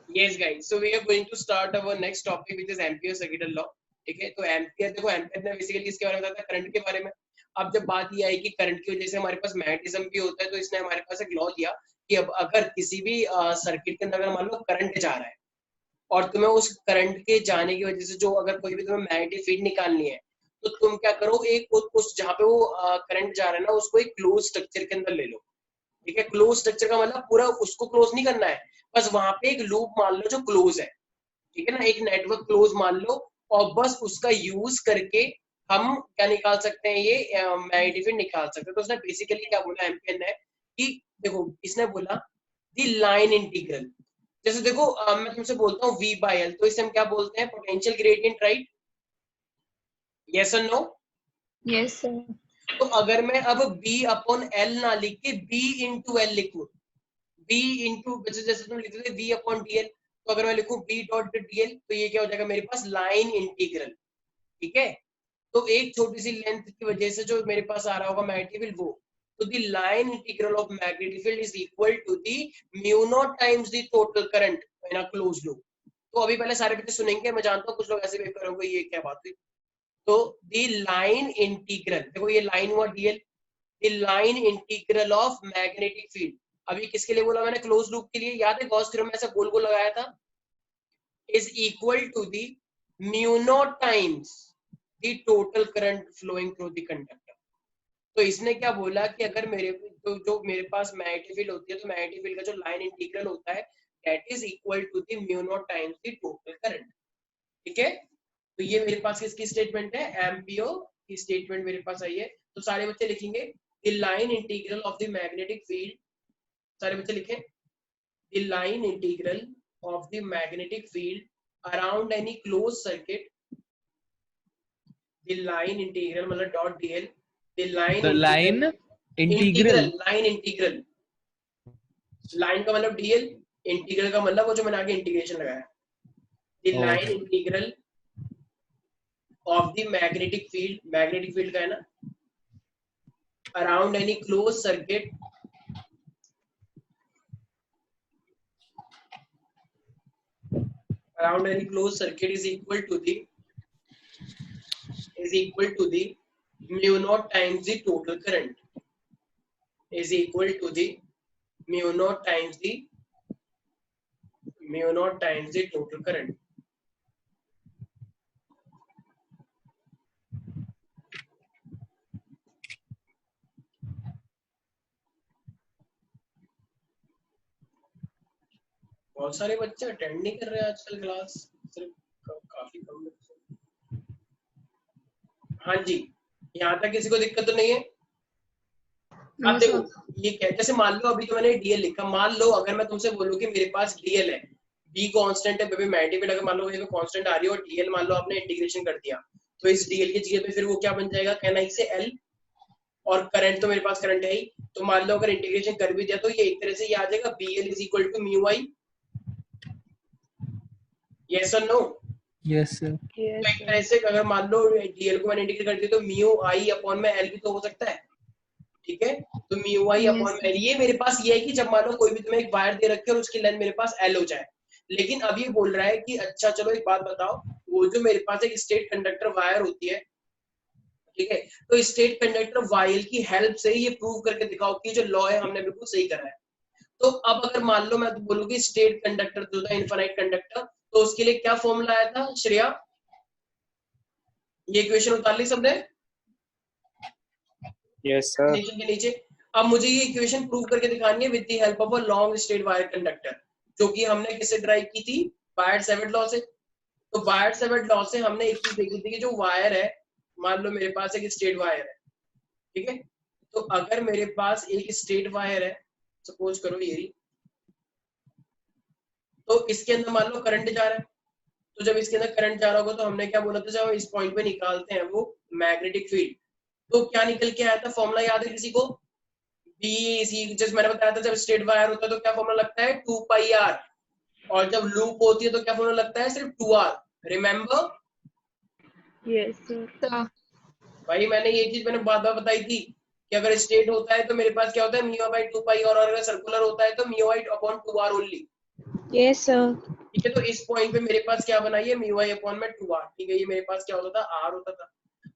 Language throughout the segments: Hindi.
Yes guys, so we are going to start our next topic which is ampere circuital law. ठीक है, तो एम्पियर देखो, एम्पियर ने बेसिकली इसके बारे में बताया था, करंट के बारे में. अब जब बात ये आई कि करंट की वजह से हमारे पास मैग्नेटिज्म भी होता है, तो इसने हमारे पास एक लॉ दिया कि अब अगर किसी भी सर्किट के अंदर अगर मान लो करंट जा रहा है और तुम्हें उस करंट के जाने की वजह से जो अगर कोई भी तुम्हें मैग्नेटिक फील्ड निकालनी है, तो तुम क्या करो, एक उस जहाँ पे वो करंट जा रहा है ना, उसको एक क्लोज स्ट्रक्चर के अंदर ले लो. ठीक है, क्लोज स्ट्रक्चर का मतलब पूरा उसको क्लोज नहीं करना है, बस वहां पे एक लूप मान लो जो क्लोज है. ठीक है ना, एक नेटवर्क क्लोज मान लो, और बस उसका यूज करके हम क्या निकाल सकते हैं, ये मैग्नेटिक फील्ड निकाल सकते हैं. तो उसने बेसिकली क्या बोला एम्पियर ने कि देखो, इसने बोला द लाइन इंटीग्रल. जैसे देखो मैं तुमसे बोलता हूँ v बाय एल, तो इसे हम क्या बोलते हैं, पोटेंशियल ग्रेडियंट, राइट? यस और नो? Yes sir. तो अगर मैं अब b अपॉन एल ना लिख के b इंटू एल लिखूं, b इंटू जैसे तुम लिखते थे v अपॉन डीएल, तो अगर मैं लिखूं b डॉट डीएल, तो ये क्या हो जाएगा मेरे पास, लाइन इंटीग्रल. ठीक है, तो एक छोटी सी लेंथ की वजह से जो मेरे पास आ रहा होगा मैग्नेटिक फील्ड, वो, तो the line integral of magnetic field is equal to the mu naught times the total current in a closed loop. तो अभी पहले सारे बच्चे सुनेंगे, मैं जानता हूँ कुछ लोग ऐसे भी करोगे, ये क्या बात हुई. तो द लाइन इंटीग्रल, देखो ये लाइन हुआ DL, the line integral of magnetic field. अभी किसके लिए बोला मैंने, क्लोज लूप के लिए. याद है गॉस थ्योरम में ऐसा गोल गोल लगाया था, is equal to the mu naught times the total current flowing through the conductor. तो इसने क्या बोला कि अगर मेरे जो मेरे पास मैग्नेटिक फील्ड होती है, तो मैग्नेटिक फील्ड का जो लाइन इंटीग्रल होता है, that is equal to the mu naught times the total current. ठीक है, तो ये मेरे पास किसकी स्टेटमेंट है, एम्पियर की स्टेटमेंट मेरे पास आई है. तो सारे बच्चे लिखेंगे the line integral of the magnetic field. सारे बच्चे लिखें the line integral of the magnetic field around any close circuit. The line integral मतलब dot DL, the line The line integral, integral. Line integral. Line का मतलब डीएल, इंटीग्रल का मतलब वो जो मैंने आगे इंटीग्रेशन लगाया. The line integral of the magnetic field, magnetic field का है ना, around any close circuit, around any closed circuit is equal to the mu naught times the total current, is equal to the mu naught times the total current. बहुत सारे बच्चे अटेंड नहीं कर रहे हैं आजकल क्लास, सिर्फ काफी कम बच्चे. हाँ जी, यहाँ तक किसी को दिक्कत तो नहीं है? अब देखो ये क्या, जैसे मान लो अभी तो मैंने डीएल लिखा, मान लो अगर मैं तुमसे बोलूं कि मेरे पास डीएल है, बी कांस्टेंट है, बेबी मैग्नेटिक फील्ड अगर मान लो कांस्टेंट आ रही है और डीएल मान लो आपने इंटीग्रेशन कर दिया, तो इस डीएल की जगह पे फिर वो क्या बन जाएगा, कहना इसे एल, और करंट तो मेरे पास करंट है ही, तो मान लो अगर इंटीग्रेशन कर भी दिया तो ये एक तरह से ये आ जाएगा BL is equal to mu I. Yes और नो? Yes sir. तो एक तरह से अगर मान लो डीएल को मैंने इंटीग्रेट कर दिया, तो म्यू आई अपॉन में एल भी तो हो सकता है. ठीक है, तो म्यू आई अपॉन में एल, ये मेरे पास ये है कि जब मान लो कोई भी तुम्हें एक वायर दे रखे और उसकी लेंथ मेरे पास एल हो जाए. लेकिन अब ये बोल रहा है कि अच्छा चलो एक बात बताओ, वो जो मेरे पास एक स्टेट कंडक्टर वायर होती है, ठीक है, तो स्टेट कंडक्टर वायर की हेल्प से ये प्रूव करके दिखाओ कि जो लॉ है हमने बिल्कुल सही करा है. तो अब अगर मान लो मैं तो बोलूंगी स्टेट कंडक्टर जो था इनफाइनाइट कंडक्टर, तो उसके लिए क्या फॉर्मूला आया था श्रेया? ये इक्वेशन उतार ली सबने? Yes sir. के नीचे. अब मुझे ये इक्वेशन प्रूव करके दिखानी है with the help of a long straight wire conductor, जो कि हमने किससे ड्राइव की थी, बायट-सैवर्ट लॉ से. तो बायट-सैवर्ट लॉ से हमने एक चीज देखी थी कि जो वायर है, मान लो मेरे पास एक स्ट्रेट वायर है, ठीक है, तो अगर मेरे पास एक स्ट्रेट वायर है, सपोज करो ये, तो इसके अंदर मान लो करंट जा रहा है, तो जब इसके अंदर करंट जा रहा होगा तो हमने क्या बोला था, जब इस पॉइंट पे निकालते हैं वो मैग्नेटिक फील्ड, तो क्या निकल के आया था, फॉर्मूला याद है किसी को? बी सी, जैसे मैंने बताया था जब स्ट्रेट वायर होता है तो क्या फॉर्मूला लगता है, 2 पाई आर, और जब लूप होती है तो क्या फॉर्मूला लगता है, सिर्फ 2r. रिमेंबर? Yes sir. भाई मैंने ये चीज मैंने बार बार बताई थी कि अगर स्ट्रेट होता है तो मेरे पास क्या होता है, म्यू बाई 2 पाई, और अगर सर्कुलर होता है तो mu by upon 2r only. Yes sir. ठीक है। तो इस पॉइंट पे मेरे पास क्या बना, ये म्यू आई अपॉन में 2r, ठीक है, ये मेरे पास क्या होता था, r होता था।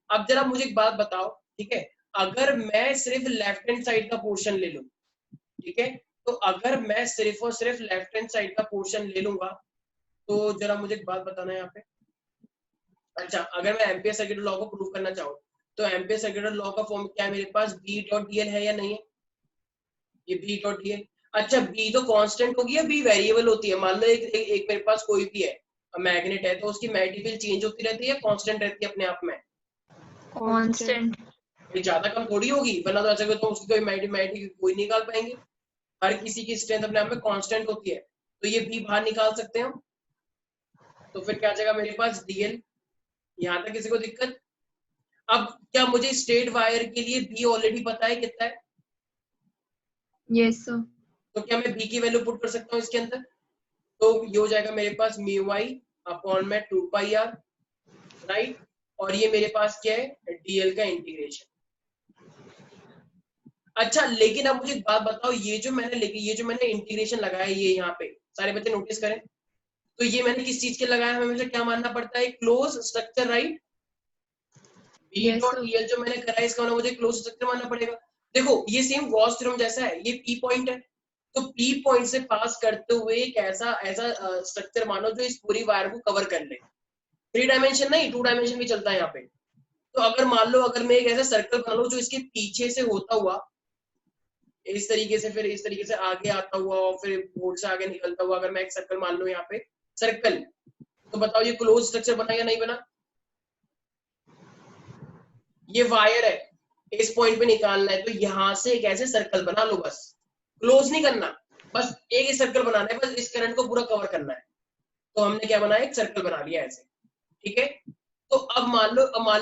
अब जरा मुझे एक बात बताओ, ठीक है, अगर मैं सिर्फ लेफ्ट हैंड साइड का पोर्शन ले लूं, ठीक है, तो अगर मैं सिर्फ और सिर्फ लेफ्ट हैंड साइड का पोर्शन ले लूंगा, तो जरा मुझे एक बात बताना है यहाँ पे। अच्छा, अगर मैं एम्पियर सर्किट लॉ को प्रूव करना चाहूँ, तो एम्पियर सर्किट लॉ का फॉर्म क्या है मेरे पास, बी डॉट डीएल है या नहीं है, ये बी डॉट डीएल। अच्छा, बी तो कांस्टेंट होगी या बी वेरिएबल होती है? मान लो एक मेरे पास कोई भी है मैग्नेट है, तो उसकी मैग्नेटिक फील्ड चेंज होती रहती है, कांस्टेंट रहती है अपने आप में? कांस्टेंट। ज्यादा कम थोड़ी होगी, वरना तो ऐसा तो उसकी कोई मैग्नेटिक कोई निकाल पाएंगे। हर किसी की स्ट्रेंथ अपने आप में कांस्टेंट होती है, तो ये बी बाहर निकाल सकते हैं हम। तो फिर क्या आ जाएगा मेरे पास, डीएल। यहाँ तक किसी को दिक्कत? अब क्या मुझे स्ट्रेट वायर के लिए बी ऑलरेडी पता है कितना है? Yes sir. तो क्या मैं बी की वैल्यू पुट कर सकता हूँ इसके अंदर? तो ये हो जाएगा मेरे पास म्यू आई अपॉन में 2 पाई आर, राइट, और ये मेरे पास क्या है, डीएल का इंटीग्रेशन। अच्छा, लेकिन अब मुझे एक बात बताओ, ये जो मैंने इंटीग्रेशन लगाया, ये यहाँ पे सारे बच्चे नोटिस करें, तो ये मैंने किस चीज के लगाया, हमें मुझे क्या मानना पड़ता है, close structure, right. B Yes, dot sir. DL जो मैंने करा है, इसका मुझे क्लोज स्ट्रक्चर मानना पड़ेगा। देखो, ये सेम गॉस थ्योरम जैसा है, ये पी पॉइंट है, तो पी पॉइंट से पास करते हुए एक ऐसा ऐसा स्ट्रक्चर मानो जो इस पूरी वायर को कवर कर ले। 3 डायमेंशन नहीं, 2 डायमेंशन भी चलता है यहाँ पे। तो अगर मान लो, अगर मैं एक ऐसा सर्कल बना लूं जो इसके पीछे से होता हुआ इस तरीके से, फिर इस तरीके से आगे आता हुआ, और फिर बोर्ड से आगे निकलता हुआ, अगर मैं एक सर्कल मान लूं यहाँ पे, सर्कल, तो बताओ ये क्लोज स्ट्रक्चर बना या नहीं बना? ये वायर है, इस पॉइंट पे निकालना है, तो यहां से एक ऐसे सर्कल बना लो, बस क्लोज नहीं करना, बस एक सर्कल बनाना है, बस इस करंट को पूरा कवर करना है। तो हमने क्या बनाया, एक सर्कल बना लिया ऐसे, ठीक है। तो अब मान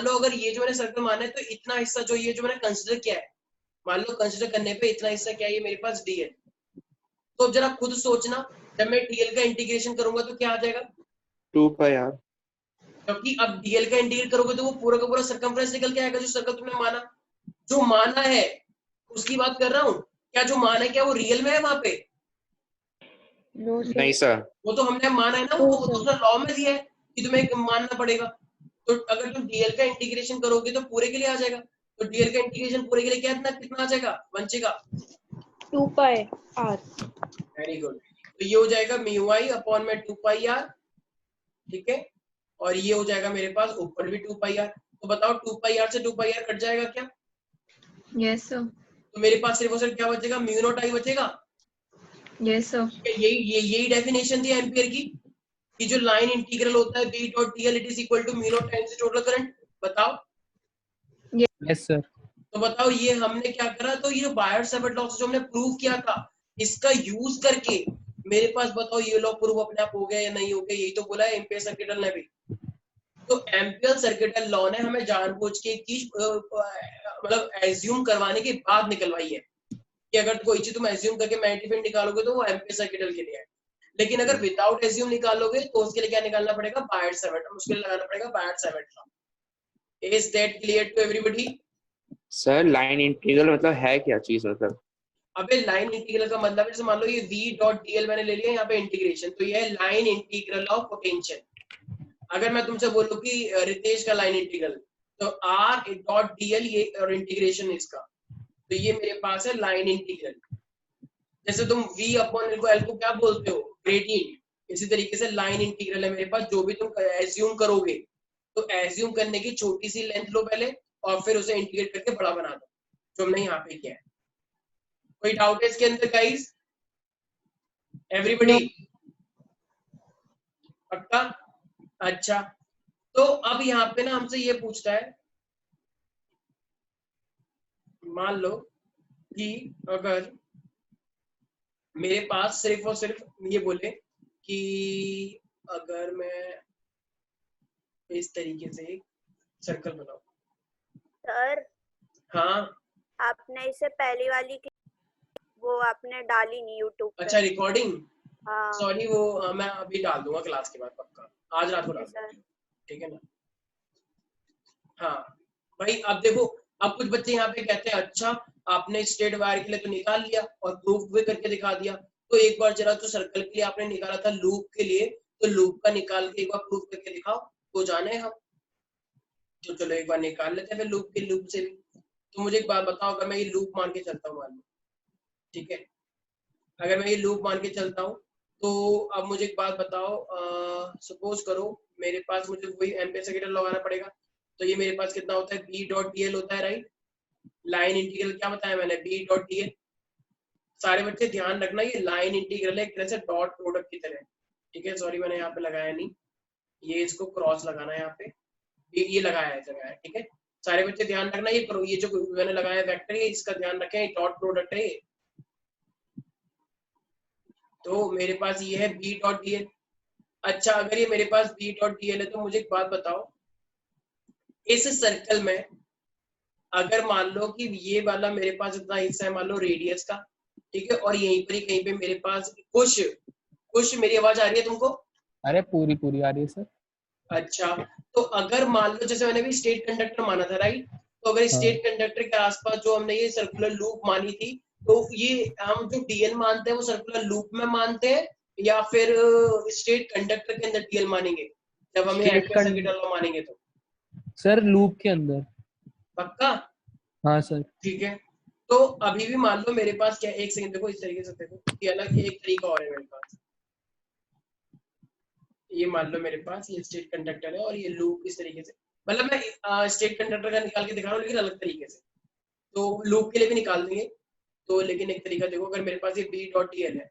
लो अगर ये जो मैंने सर्कल माना है, तो इतना हिस्सा जो ये जो मैंने कंसिडर किया है, मान लो कंसिडर करने पे इतना हिस्सा क्या है, ये मेरे पास डी है। तो जरा खुद सोचना, जब मैं डीएल का इंटीग्रेशन करूंगा तो क्या आ जाएगा, 2 पाई आर। क्योंकि अब डीएल का इंटीग्रेट करोगे तो वो पूरा का पूरा सर्कमफ्रेंस निकल के आएगा, जो सर्कल तुमने माना, जो माना है उसकी बात कर रहा हूँ। क्या जो माना है, क्या वो रियल में है वहां पे? No, sir. नहीं सर, वो तो हमने माना है ना, No, वो तो sir. उसने लॉ में दिया है कि तुम्हें मानना पड़ेगा। तो अगर तुम डीएल का इंटीग्रेशन करोगे तो पूरे के लिए आ जाएगा, तो डीएल का इंटीग्रेशन पूरे के लिए कितना आ जाएगा, बचेगा 2 pi r. Very good. तो ये हो जाएगा म्यू आई अपॉन में 2 पाई आर, ठीक है, और ये हो जाएगा मेरे पास ऊपर भी 2 पाई आर। तो बताओ 2 पाई आर से 2 पाई आर कट जाएगा क्या? Yes, sir. तो मेरे पास सिर्फ और सिर्फ क्या बचेगा, म्यू नॉट आई बचेगा। Yes, sir. यही डेफिनेशन थी एम्पियर की, कि जो लाइन इंटीग्रल होता है b dot DL it is equal to mu naught times total current. बताओ, यस सर। तो बताओ ये हमने क्या करा, तो ये जो बायर-सावर्ट लॉ जो हमने प्रूव किया था, इसका यूज करके मेरे पास बताओ ये लॉ प्रूव अपने आप हो गया या नहीं हो गया, यही तो बोला है एम्पियर सर्किटल ने भी। तो एम्पियर सर्किटल लॉ ने हमें जानबूझ के एक चीज मतलब एज्यूम करवाने के बाद निकलवाई है कि अगर कोई चीज तुम एज्यूम करके मैग्नेटिक फील्ड निकालोगे तो वो एम्पियर सर्किटल के लिए है, लेकिन अगर विदाउट एज्यूम निकालोगे तो उसके लिए क्या निकालना पड़ेगा, बायर-सावर्ट, उसके लिए लगाना पड़ेगा Biot Savart law. Is that clear to everybody? Sir line integral मतलब है क्या चीज, मतलब? अबे लाइन इंटीग्रल का मतलब है, जैसे मान लो ये v डॉट dl मैंने ले लिया यहाँ पे इंटीग्रेशन, तो ये है लाइन इंटीग्रल ऑफ पोटेंशियल। अगर मैं तुमसे बोलूं कि रितेश का लाइन इंटीग्रल, तो r डॉट dl ये और इंटीग्रेशन इसका, तो ये मेरे पास है लाइन इंटीग्रल। जैसे तुम v अपॉन l को क्या बोलते हो, ग्रेडियंट, इसी तरीके से लाइन इंटीग्रल है मेरे पास, जो भी तुम एज्यूम करोगे, तो एज्यूम करने की छोटी सी लेंथ लो पहले, और फिर उसे इंटीग्रेट करके बड़ा बना दो, जो हमने यहाँ पे किया है। कोई डाउट है इसके अंदर गाइस? एवरीबॉडी पक्का? अच्छा, तो अब यहाँ पे ना हमसे ये पूछता है, मान लो कि अगर मेरे पास सिर्फ और सिर्फ ये बोले कि अगर मैं इस तरीके से एक सर्कल बनाऊं। सर हाँ, आपने इसे पहली वाली वो आपने डाली नहीं यूट्यूब पे। अच्छा रिकॉर्डिंग, हाँ सॉरी, वो मैं अभी डाल दूंगा क्लास के बाद, पक्का आज रात को डाल दूंगा, सर। ठीक है ना? हाँ भाई, अब देखो, अब कुछ बच्चे यहाँ पे कहते हैं अच्छा आपने स्ट्रेट वायर के लिए तो निकाल लिया और प्रूफ भी करके दिखा दिया, तो एक बार जरा तो सर्कल के लिए आपने निकाला था लूप के लिए, तो लूप का निकाल के एक बार प्रूफ करके दिखाओ, तो जाने हम। तो चलो एक बार निकाल लेते हैं फिर लूप के लूप से भी। तो मुझे एक बात बताओ, अगर मैं ये लूप मान के चलता हूँ मान लो, ठीक है, अगर मैं ये लूप मान के चलता हूँ तो अब मुझे एक बात बताओ, सपोज करो मेरे पास मुझे वही एम्पियर सर्किट लगाना पड़ेगा। तो ये मेरे पास कितना होता है, बी डॉट डी एल होता है, राइट। लाइन इंटीग्रल क्या बताया मैंने, बी डॉट डी एल। सारे बच्चे ध्यान रखना, ये लाइन इंटीग्रल है एक तरह से डॉट प्रोडक्ट की तरह, ठीक है। सॉरी मैंने यहाँ पे लगाया नहीं, ये इसको क्रॉस लगाना है यहाँ पे, ये लगाया है, ठीक है। सारे बच्चे ध्यान रखना, ये जो मैंने लगाया वेक्टर, ये इसका ध्यान रखें, डॉट प्रोडक्ट है ये। तो मेरे पास ये है बी डॉट डी एल। अच्छा, अगर ये मेरे पास बी डॉट डी एल है तो मुझे एक बात बताओ, इस सर्कल में अगर मान लो कि ये वाला मेरे पास इतना हिस्सा है मान लो रेडियस का, ठीक है, और यहीं पर ही कहीं पे मेरे पास कुछ मेरी आवाज आ रही है तुमको? अरे पूरी पूरी आ रही है सर। अच्छा, तो अगर मान लो जैसे मैंने भी स्टेट कंडक्टर माना था, राइट, तो अगर स्टेट कंडक्टर के आसपास जो हमने ये सर्कुलर लूप मानी थी, तो ये हम जो डीएल मानते हैं वो सर्कुलर लूप में मानते हैं या फिर स्टेट कंडक्टर के अंदर डीएल मानेंगे जब हम एम्पियर सर्किट लॉ मानेंगे? तो सर लूप के अंदर। पक्का? हाँ सर। ठीक है, तो अभी भी मान लो मेरे पास क्या, एक सेकंड देखो, इस तरीके से देखो, ये अलग एक तरीका और है मेरे पास। ये मान लो मेरे पास ये स्टेट कंडक्टर है और ये लूप इस तरीके से, मतलब मैं स्टेट कंडक्टर का निकाल के दिखा रहा हूँ लेकिन अलग तरीके से, तो लूप के लिए भी निकाल देंगे। तो लेकिन एक तरीका देखो, अगर मेरे पास ये बी डॉट डी एल है,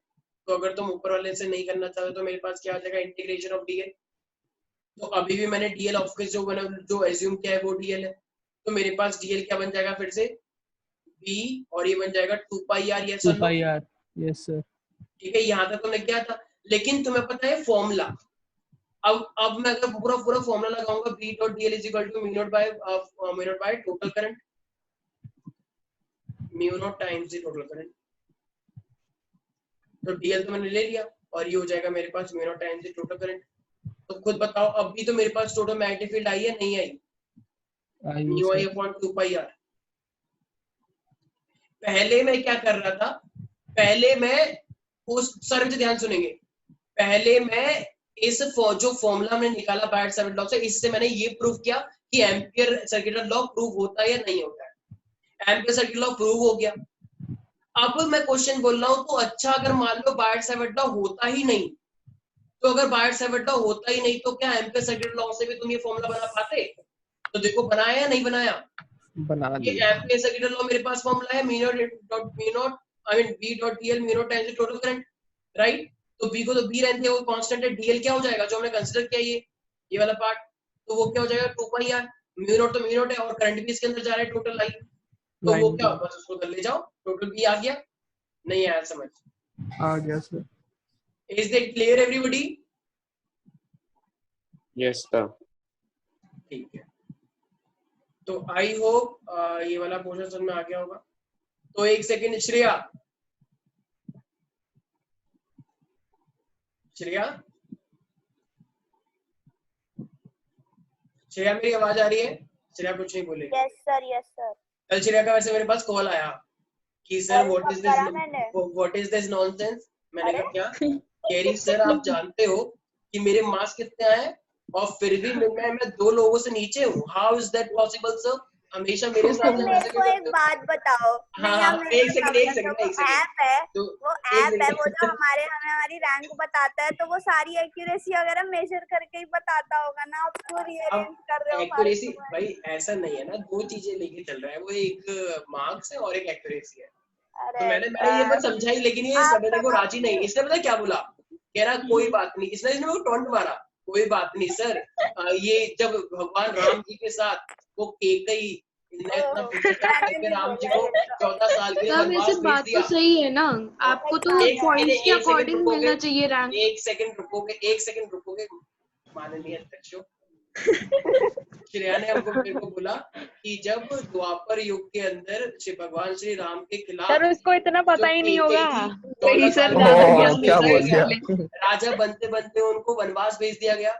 तो अगर तुम ऊपर वाले से नहीं करना चाहते तो मेरे पास क्या आ जाएगा, इंटीग्रेशन ऑफ डीएल। तो अभी भी मैंने डीएल ऑफ के जो एज्यूम किया है वो डीएल है, तो मेरे पास डीएल क्या बन जाएगा फिर से, बी, और ये बन जाएगा 2 pi R. Yes 2 pi R, yes sir. ठीक है, यहाँ तक तुमने क्या था, लेकिन तुम्हें पता है फॉर्मूला। अब मैं अगर पूरा फॉर्मूला लगाऊंगा, B dot D L is equal to mu naught by total current, mu naught times the total current. तो डीएल तो मैंने ले लिया और ये हो जाएगा मेरे पास mu naught times the total current. तो खुद बताओ, अब भी तो मेरे पास टोटल मैग्नेटिक फील्ड आई है, नहीं आई? Mu I upon 2 pi R. पहले मैं क्या कर रहा था, पहले मैं उस सर मुझे ध्यान सुनेंगे, पहले मैं इस जो फॉर्मूला मैंने निकाला बायट सर्किट लॉ से, इससे मैंने ये प्रूव किया कि एम्पियर सर्किट लॉ प्रूव होता है या नहीं होता है। एम्पियर सर्किट लॉ प्रूव हो गया। अब मैं क्वेश्चन बोल रहा हूं, तो अच्छा अगर मान लो बायट सर्किट लॉ होता ही नहीं, तो अगर बायट सर्किट लॉ होता ही नहीं तो क्या एम्पियर सर्किट लॉ से भी तुम ये फॉर्मूला बना पाते? तो देखो बनाया या नहीं बनाया, बना ये दिया। एम्पियर सर्किट लॉ मेरे पास फॉर्मूला है, mu naught I mean b dot DL mu naught times total current, right. तो बी को तो बी रहती है, वो कांस्टेंट है। डीएल क्या हो जाएगा जो हमने कंसीडर किया ये वाला पार्ट, तो वो क्या हो जाएगा 2 पाई आर। म्यू नॉट तो म्यू नॉट है और करंट भी इसके अंदर जा रहा है टोटल आई, तो वो क्या बस उसको कर ले जाओ, टोटल बी आ गया। नहीं आया समझ? आ गया sir. Is that clear everybody? Yes sir. ठीक है, तो आई होप ये वाला पोर्शन समझ में आ गया होगा। तो एक सेकंड, श्रेया मेरी आवाज आ रही है? श्रेया कुछ नहीं बोलेगी। Yes sir. कल श्रेया का वैसे मेरे पास कॉल आया कि sir what is this nonsense. मैंने कहा क्या? कह रही सर आप जानते हो कि मेरे मार्क्स कितने आए और फिर भी मैं 2 लोगों से नीचे हूँ। How is that possible sir? हमेशा मेरे साथ मेरे को एक बात बताओ। हाँ, एक सेकंड ऐप है, वो ऐप है, वो जो हमारी रैंक बताता है, तो वो सारी एक्यूरेसी वगैरह मेजर करके ही बताता होगा ना। आप क्यों रीअरेंज कर रहे हो? एक्यूरेसी भाई ऐसा नहीं है ना, 2 चीजें लेके चल रहा है वो, एक मार्क्स है और एक एक्यूरेसी है। तो मैंने ये बात समझाई, लेकिन ये समझने को राजी नहीं। इसने पता क्या बोला, कह रहा कोई बात नहीं, इसने वो टॉन्ट मारा, कोई बात नहीं सर। ये जब भगवान राम जी के साथ वो केकई राम जी को 14 साल के लिए वनवास भेज दिया। तो सही है ना, आपको तो पॉइंट्स के अकॉर्डिंग मिलना चाहिए रैंक। एक सेकंड रुकोगे माननीय अध्यक्ष। श्रेया ने हमको मेरे को बोला कि जब द्वापर युग के अंदर भगवान श्री राम के खिलाफ, सर उसको इतना पता ही नहीं होगा। राजा बनते बनते उनको वनवास भेज दिया गया।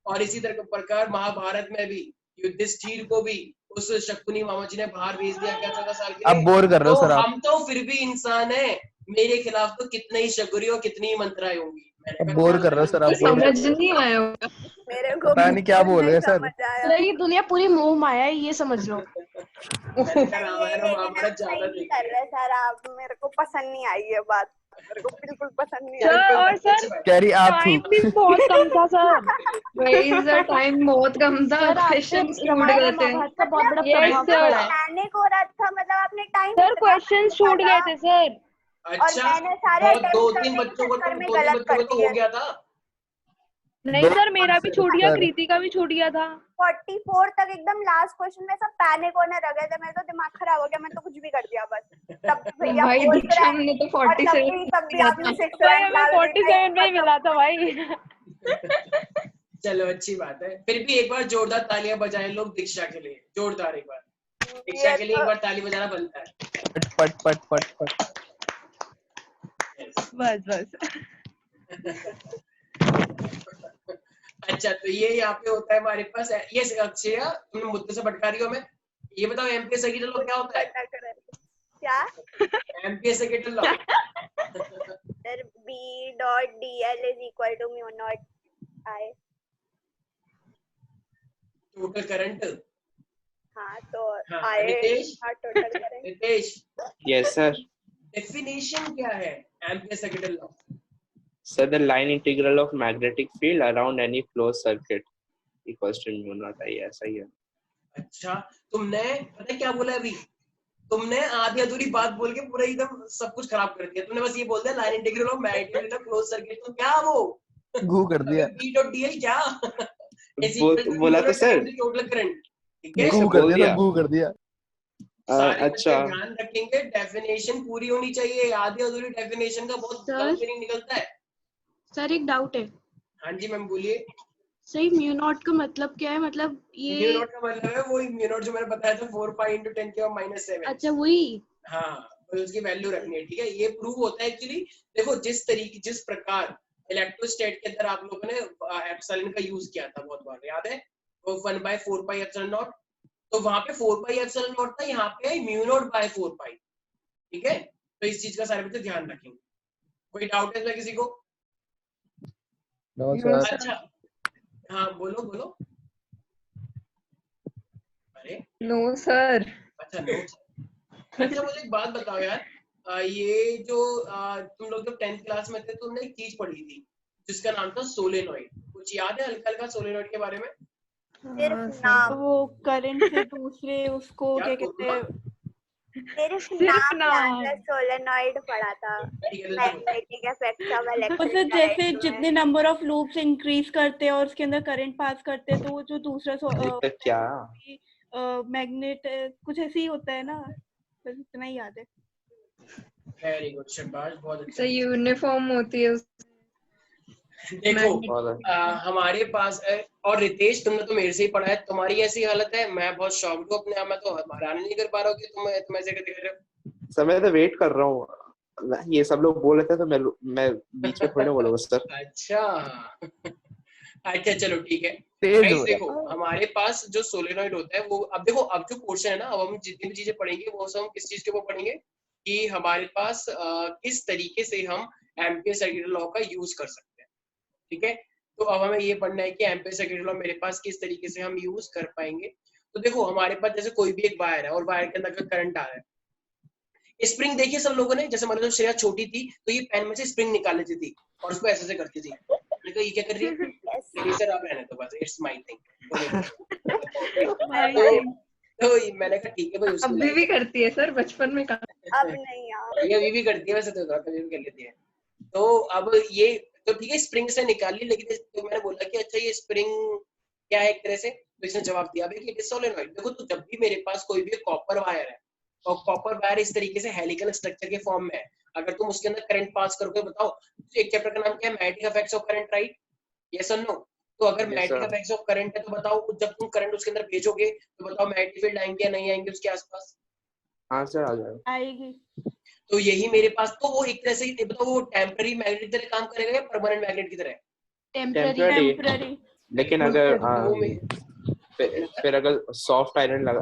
और इसी तरह प्रकार महाभारत में भी युधिष्ठिर को भी उस शकुनी मामा जी ने बाहर भेज दिया गया 14 साल के लिए। अब बोर कर रहे हो सर आप। हम तो फिर भी इंसान है, मेरे खिलाफ तो कितने ही शगुरी और कितनी ही मंत्राएं होंगी। मैंने अब कहा बोर क्या कर रहे हो सर, आप ये बोर समझ नहीं आया होगा। मेरे को पता नहीं क्या बोल रहे हैं सर। समझ आया। सर ये दुनिया पूरी मोह माया है, ये समझ लो। मैंने कहा नहीं, रामायण और लेकिन महाभारत आप ज्यादा सही नहीं देखी कर है। रहे सर, आप मेरे को पसंद नहीं आई ये बात, मेरे को बिल्कुल पसंद नहीं आई। चलो, सर कोई और बात नहीं, सर अच्छी बात है। कह रही आप टाइम थू। भी बहुत कम था सर। वेज टाइम बहुत कम था, सर आपसे क्वेश्चंस छूट रामायण गए और थे। महाभारत का बहुत बड़ा Yes, प्रभाव sir. पड़ा है। पैनिक हो रहा था, मतलब आपने टाइम सर क्वेश्चंस छूट गए थे सर। और अच्छा, मैंने सारे बहुत अटेम्प्ट करने के चक्कर में गलत कर तो हो दिए। गया था। नहीं सर मेरा भी छूट गया, सर। कृति का भी छूट गया था। 44 तक एकदम लास्ट क्वेश्चन में सब पैनिक होने लगे थे, मेरा तो दिमाग खराब हो गया, मैं तो कुछ भी कर दिया बस। तब भी भैया भाई फोर्थ दीक्षा रैंक, ने तो और 47 तब भी आपने 6 भाई रैंक हमें डाल दी 47 में ही मिला था भाई। चलो अच्छी बात है, फिर भी एक बार जोरदार तालियां बजाएं लोग दीक्षा के लिए, जोरदार एक बार दीक्षा के लिए एक बार ताली बजाना बनता है। पट पट पट पट पट। बस बस। अच्छा, तो ये यहाँ पे होता है हमारे पास। ये अक्षया, तुमने मुद्दे से भटका रही हो मैं। ये बताओ एमपीएस सर्किट लॉ क्या होता है? क्या MPS circuit law sir? B.dl is equal to mu naught I। Total current. हाँ तो हाँ, I रितेश? हाँ टोटल करेंगे। Ritesh, Yes, sir. डेफिनेशन क्या है ampere circuit law? So the line integral of magnetic field around any closed circuit equals to mu naught I. ऐसा ही है। अच्छा, तुमने पता है क्या बोला अभी? तुमने आधी अधूरी बात बोल के पूरा एकदम सब कुछ खराब कर दिया। तुमने बस ये बोल दिया line integral of magnetic field close circuit, तो क्या वो गू कर दिया। B.dl क्या is equal to बोला तो सर। Total current. ठीक है, Yes, गू sir, कर बोल दिया, दिया। गू कर दिया। सारे अच्छा। बच्चे ध्यान रखेंगे, डेफिनेशन पूरी होनी चाहिए। आधी अधूरी डेफिनेशन का बहुत सर? गलत मीनिंग निकलता है। सर एक डाउट है, हाँ जी मैम बोलिए। सही म्यू नॉट का मतलब क्या है? मतलब म्यू ये नॉट का मतलब है वही म्यू नॉट जो मैंने बताया था 4 पाई into 10 के पावर -7। अच्छा वही। हाँ, तो उसकी वैल्यू रखनी है। ठीक है, ये प्रूव होता है एक्चुअली। देखो जिस प्रकार इलेक्ट्रोस्टैट के अंदर आप लोगों ने एप्सिलॉन का यूज किया था बहुत बार, याद है? वो 1/4 पाई एप्सिलॉन नॉट, तो वहां पे 4 पाई एप्सिलॉन नॉट था, यहाँ पे म्यू नॉट बाय 4 पाई। ठीक है, तो इस चीज का सारे बच्चे ध्यान रखेंगे। कोई डाउट है इसमें किसी को? No sir. अच्छा, हाँ बोलो बोलो। अरे नो सर। अच्छा नो। अच्छा मुझे एक बात बताओ यार, ये जो तुम लोग जब 10th क्लास में थे तुमने एक चीज पढ़ी थी जिसका नाम था सोलेनॉइड। कुछ याद है हल्का हल्का सोलेनॉइड के बारे में? सिर्फ नाम, वो करंट से दूसरे उसको क्या क्या कहते हैं? सिर्फ सिर्फ नाम नाम। सोलेनॉइड पढ़ा था। ठीक है, तो देखो, मैग्नेटिक इफेक्ट्स ऑफ इलेक्ट्रिक मतलब जैसे जितने नंबर ऑफ लूप्स इंक्रीज करते हैं और उसके अंदर करंट पास करते हैं, तो वो जो दूसरा तो क्या? मैग्नेट कुछ ऐसे ही होता है ना, बस इतना ही याद है। वेरी गुड, शाबाश, बहुत अच्छा। सही यूनिफॉर्म होती है। देखो और हमारे पास और रितेश तुमने तो मेरे से ही पढ़ा है, तुम्हारी ऐसी हालत है, मैं बहुत शॉक्ड हूँ अपने आप में, तो हैरान नहीं कर पा रहा हूँ कि तुम ऐसे कैसे कर रहे हो। समय तो वेट कर रहा हूँ। ये सब लोग बोल रहे थे तो मैं बीच में थोड़ी ना बोलूंगा सर। अच्छा अच्छा चलो ठीक है। तेज Guys, हो देखो हमारे पास जो सोलेनॉइड होता है वो, अब देखो अब जो क्वेश्चन है ना, अब हम जितनी भी चीजें पढ़ेंगे वो सब हम किस चीज के ऊपर पढ़ेंगे कि हमारे पास किस तरीके से हम एम्पीयर सर्किट लॉ का यूज कर सकते हैं। ठीक है, तो अब हमें ये पढ़ना है कि एम्पीयर सर्किट लॉ मेरे पास किस तरीके से हम यूज कर पाएंगे। तो देखो हमारे पास जैसे कोई भी एक वायर है और वायर के अंदर करंट आ रहा है। स्प्रिंग देखिए सब लोगों ने, जैसे मतलब श्रेया छोटी थी तो ये पेन में से स्प्रिंग निकाल लेती थी और उसको ऐसे ऐसे करती थी। मैंने कहा ये क्या कर रही है? ये सर आप रहने तो बस, इट्स माय थिंग। तो मैंने कहा ठीक है भाई, उसको अभी भी करती है सर, बचपन में कहा। अब नहीं यार, ये अभी भी करती है वैसे, तो कभी भी कर लेती है। तो अब ये तो ठीक है स्प्रिंग से निकाल ली, लेकिन तो मैंने बोला कि अच्छा ये स्प्रिंग क्या है एक तरह से, तो इसने जवाब दिया भाई कि इट इज सोलेनॉइड। देखो तो जब भी मेरे पास कोई भी कॉपर वायर है और कॉपर वायर इस तरीके से हेलिकल स्ट्रक्चर के फॉर्म में है, अगर तुम उसके अंदर करंट पास करोगे, बताओ एक चैप्टर का नाम क्या है? Magnetic effects of current, right? Yes और नो? तो अगर मैग्नेटिक इफेक्ट्स ऑफ करंट है तो बताओ जब तुम करंट उसके अंदर भेजोगे तो बताओ मैग्नेटिक फील्ड आएंगे या नहीं आएंगे उसके आसपास? हाँ सर आ जाएगा। आएगी। तो यही मेरे पास, तो वो एक तरह से बताओ वो टेम्पररी मैग्नेट की तरह काम करेगा या परमानेंट मैग्नेट की तरह? टेम्पररी। टेम्पररी। लेकिन अगर वो फिर अगर सॉफ्ट आयरन अरे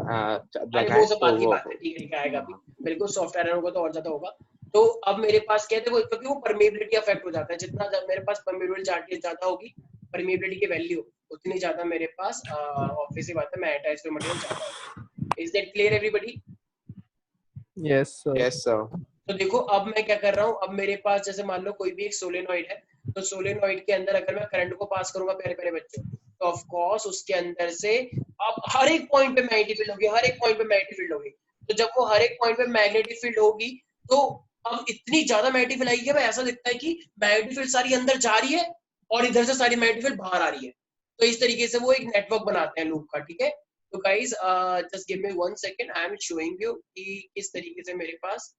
लगाए वो सब तो बात की वो बात है, ठीक है आएगा भी बिल्कुल। सॉफ्ट आयरन होगा तो और ज्यादा होगा। तो अब मेरे पास क्या है, देखो क्योंकि वो परमेबिलिटी अफेक्ट हो जाता है, जितना मेरे पास परमेबिलिटी ज्यादा होगी, परमेबिलिटी की वैल्यू उतनी ज्यादा मेरे पास ऑब्वियस सी बात है मैग्नेटाइज्ड मटेरियल ज्यादा होगा। Is that clear everybody? Yes sir. Yes, sir. तो देखो अब मैं क्या कर रहा हूँ, अब मेरे पास जैसे मान लो कोई भी एक सोलेनॉइड है, तो सोलेनॉइड के अंदर अगर मैं करंट को पास करूंगा प्यारे प्यारे बच्चों, तो ऑफ कोर्स उसके अंदर से अब हर एक पॉइंट पे मैग्नेटिक फील्ड होगी, हर एक पॉइंट पे मैग्नेटिक फील्ड होगी। तो जब वो हर एक पॉइंट पे मैग्नेटिक फील्ड होगी, तो अब इतनी ज्यादा मैग्नेटिक फील्ड आएगी, ऐसा दिखता है कि मैग्नेटिक फील्ड सारी अंदर जा रही है और इधर से सारी मैग्नेटिक फील्ड बाहर आ रही है। तो इस तरीके से वो एक नेटवर्क बनाते हैं लूप का, ठीक है। तो guys just give me 1 second, I am showing you कि किस तरीके से मेरे पास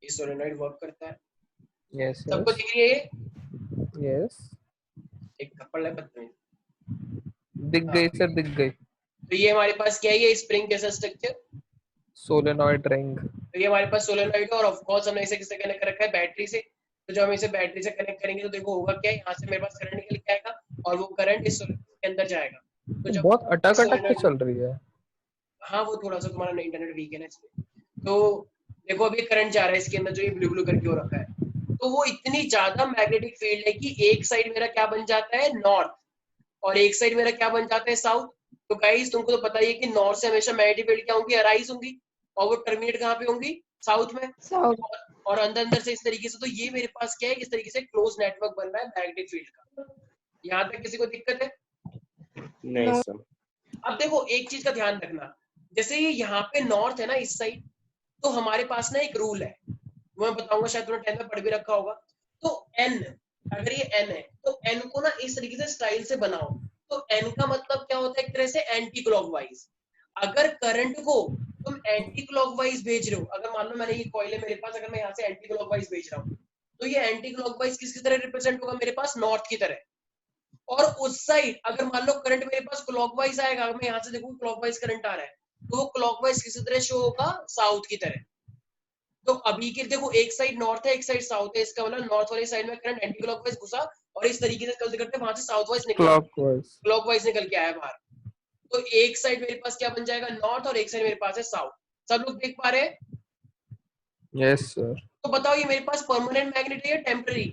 ये सोलेनॉइड वर्क करता है। यस सबको दिख रही है ये? यस एक थप्पड़ लगा बदतमीज। दिख गई सर, दिख गई। तो ये हमारे पास क्या है, ये स्प्रिंग जैसा स्ट्रक्चर, सोलेनॉइड रिंग। तो ये हमारे पास सोलेनॉइड है और ऑफ कोर्स हमने इसे किससे कनेक्ट कर रखा है, बैटरी से। तो जब हम इसे बैटरी से कनेक्ट करेंगे तो देखो होगा क्या, यहाँ से मेरे पास करंट निकल के आएगा और वो करंट इस सोलेनॉइड के अंदर जाएगा। तो जब बहुत अटक अटक के चल रही है। हाँ वो थोड़ा सा तुम्हारा इंटरनेट वीक है ना इसमें। तो देखो अभी करंट जा रहा है इसके अंदर, जो ये ब्लू ब्लू करके हो रखा है, तो वो इतनी ज्यादा मैग्नेटिक फील्ड है कि एक साइड मेरा क्या बन जाता है, नॉर्थ, और एक साइड मेरा क्या बन जाता है, साउथ। तो गाइस तुमको तो पता ही है कि नॉर्थ से हमेशा मैग्नेटिक फील्ड क्या होंगी, अराइज होंगी, और वो टर्मिनेट कहाँ पे होंगी, साउथ में। और अंदर अंदर से इस तरीके से, तो ये मेरे पास क्या है, इस तरीके से क्लोज नेटवर्क बन रहा है मैग्नेटिक फील्ड का। यहाँ तक किसी को दिक्कत है? नहीं सर। अब देखो एक चीज का ध्यान रखना, जैसे ये यहाँ पे नॉर्थ है ना इस साइड, तो हमारे पास ना एक रूल है, वो मैं बताऊंगा, शायद तुमने 10th में पढ़ भी रखा होगा। तो n, अगर ये n है तो n को ना इस तरीके से स्टाइल से बनाओ। तो n का मतलब क्या होता है, एक तरह से एंटी क्लॉकवाइज। अगर करंट को तुम एंटी क्लॉकवाइज भेज रहे हो, अगर मान लो मैंने ये कॉइल है मेरे पास, अगर मैं यहाँ से एंटी क्लॉकवाइज भेज रहा हूँ, तो ये एंटी क्लॉकवाइज किसकी तरह रिप्रेजेंट होगा, मेरे पास नॉर्थ की तरह। और उस साइड अगर मान लो करंट मेरे पास क्लॉकवाइज आएगा, अगर मैं यहाँ से देखूं क्लॉकवाइज करंट आ रहा है, तो वो क्लॉकवाइज किसी तरह शो होगा, साउथ की तरह। तो अभी के देखो एक साइड नॉर्थ है, एक साइड साउथ है, इसका मतलब नॉर्थ वाली साइड में करंट एंटी क्लॉकवाइज घुसा और इस तरीके से करते करते वहां से साउथ वाइज निकला, क्लॉकवाइज निकल के आया बाहर। तो एक साइड मेरे पास क्या बन जाएगा, नॉर्थ, और एक साइड मेरे पास है साउथ। सब लोग देख पा रहे हैं? Yes sir. तो बताओ ये मेरे पास परमानेंट मैग्नेट है या टेम्पररी?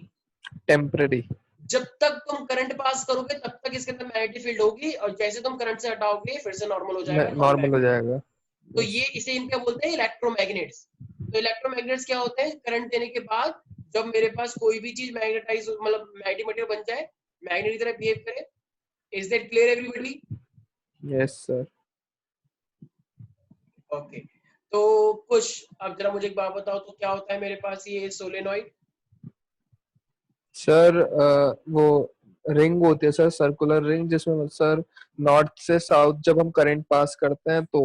टेम्पररी। जब तक तुम करंट पास करोगे तब तक इसके अंदर मैग्नेटिक फील्ड होगी, और जैसे तुम करंट से हटाओगे फिर से नॉर्मल हो जाएगा, नॉर्मल हो जाएगा। तो ये इसे इन क्या बोलते हैं, इलेक्ट्रोमैग्नेट्स। तो इलेक्ट्रोमैग्नेट्स क्या होते हैं, करंट देने के बाद जब मेरे पास कोई भी चीज मैग्नेटाइज, मतलब मैग्नेटिक मटेरियल बन जाए, मैग्नेट की तरह बिहेव करे। Is that clear everybody? Yes sir. Okay, तो कुछ अब जरा मुझे एक बात बताओ, तो क्या होता है मेरे पास ये सोलेनॉइड? सर वो रिंग होती है सर, सर्कुलर रिंग, जिसमें सर नॉर्थ से साउथ जब हम करंट पास करते हैं तो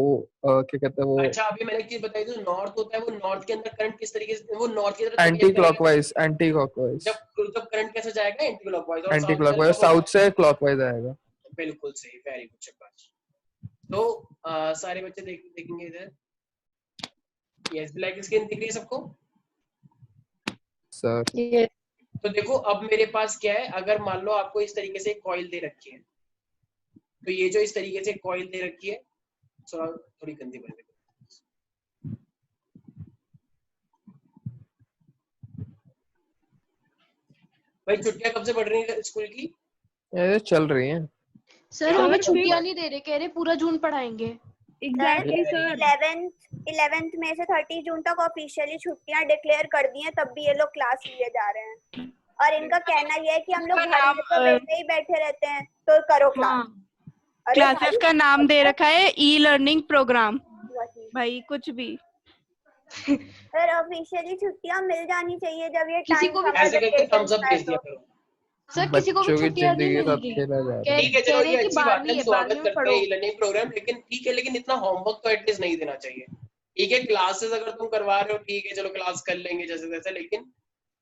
क्या कहते हैं वो। अच्छा अभी मैंने एक चीज बताई थी, नॉर्थ होता है, वो नॉर्थ के अंदर करंट किस तरीके से, वो नॉर्थ की तरफ एंटी क्लॉकवाइज, एंटी क्लॉकवाइज। जब करंट कैसे जाएगा, एंटी क्लॉकवाइज, और एंटी क्लॉकवाइज, साउथ से क्लॉकवाइज आएगा। बिल्कुल सही, वेरी गुड शाबाश। तो सारे बच्चे देखेंगे इधर। यस, ब्लैक स्क्रीन दिख रही है सबको? सर तो देखो अब मेरे पास क्या है, अगर मान लो आपको इस तरीके से एक कॉइल दे रखी है, तो ये जो इस तरीके से कॉइल दे रखी है, थोड़ी गंदी बन गई। भाई छुट्टियां कब से पड़ रही है स्कूल की? ये चल रही हैं सर हमें छुट्टियां नहीं दे रहे, कह रहे पूरा जून पढ़ाएंगे। Exactly sir. 11th में से 30 जून तक ऑफिशियली छुट्टियां डिक्लेयर कर दी हैं, तब भी ये लोग क्लास लिए जा रहे हैं। और इनका कहना ये है कि हम लोग घर में तो वैसे ही बैठे रहते हैं, तो करो क्लास। क्लासेस का नाम दे रखा है ई लर्निंग प्रोग्राम। भाई कुछ भी सर ऑफिशियली छुट्टियां मिल जानी चाहिए जब ये किसी को भी ऐसे करके थम्स अप भेज दिया करो। सर किसी को भी छुट्टियां नहीं मिल रही। ठीक है चलो, ये अच्छी बात है, स्वागत करते हैं ई लर्निंग प्रोग्राम, लेकिन ठीक है, लेकिन इतना होमवर्क तो एटलीस्ट नहीं देना चाहिए। ठीक है, क्लासेस अगर तुम करवा रहे हो ठीक है, चलो क्लास कर लेंगे जैसे तैसे, लेकिन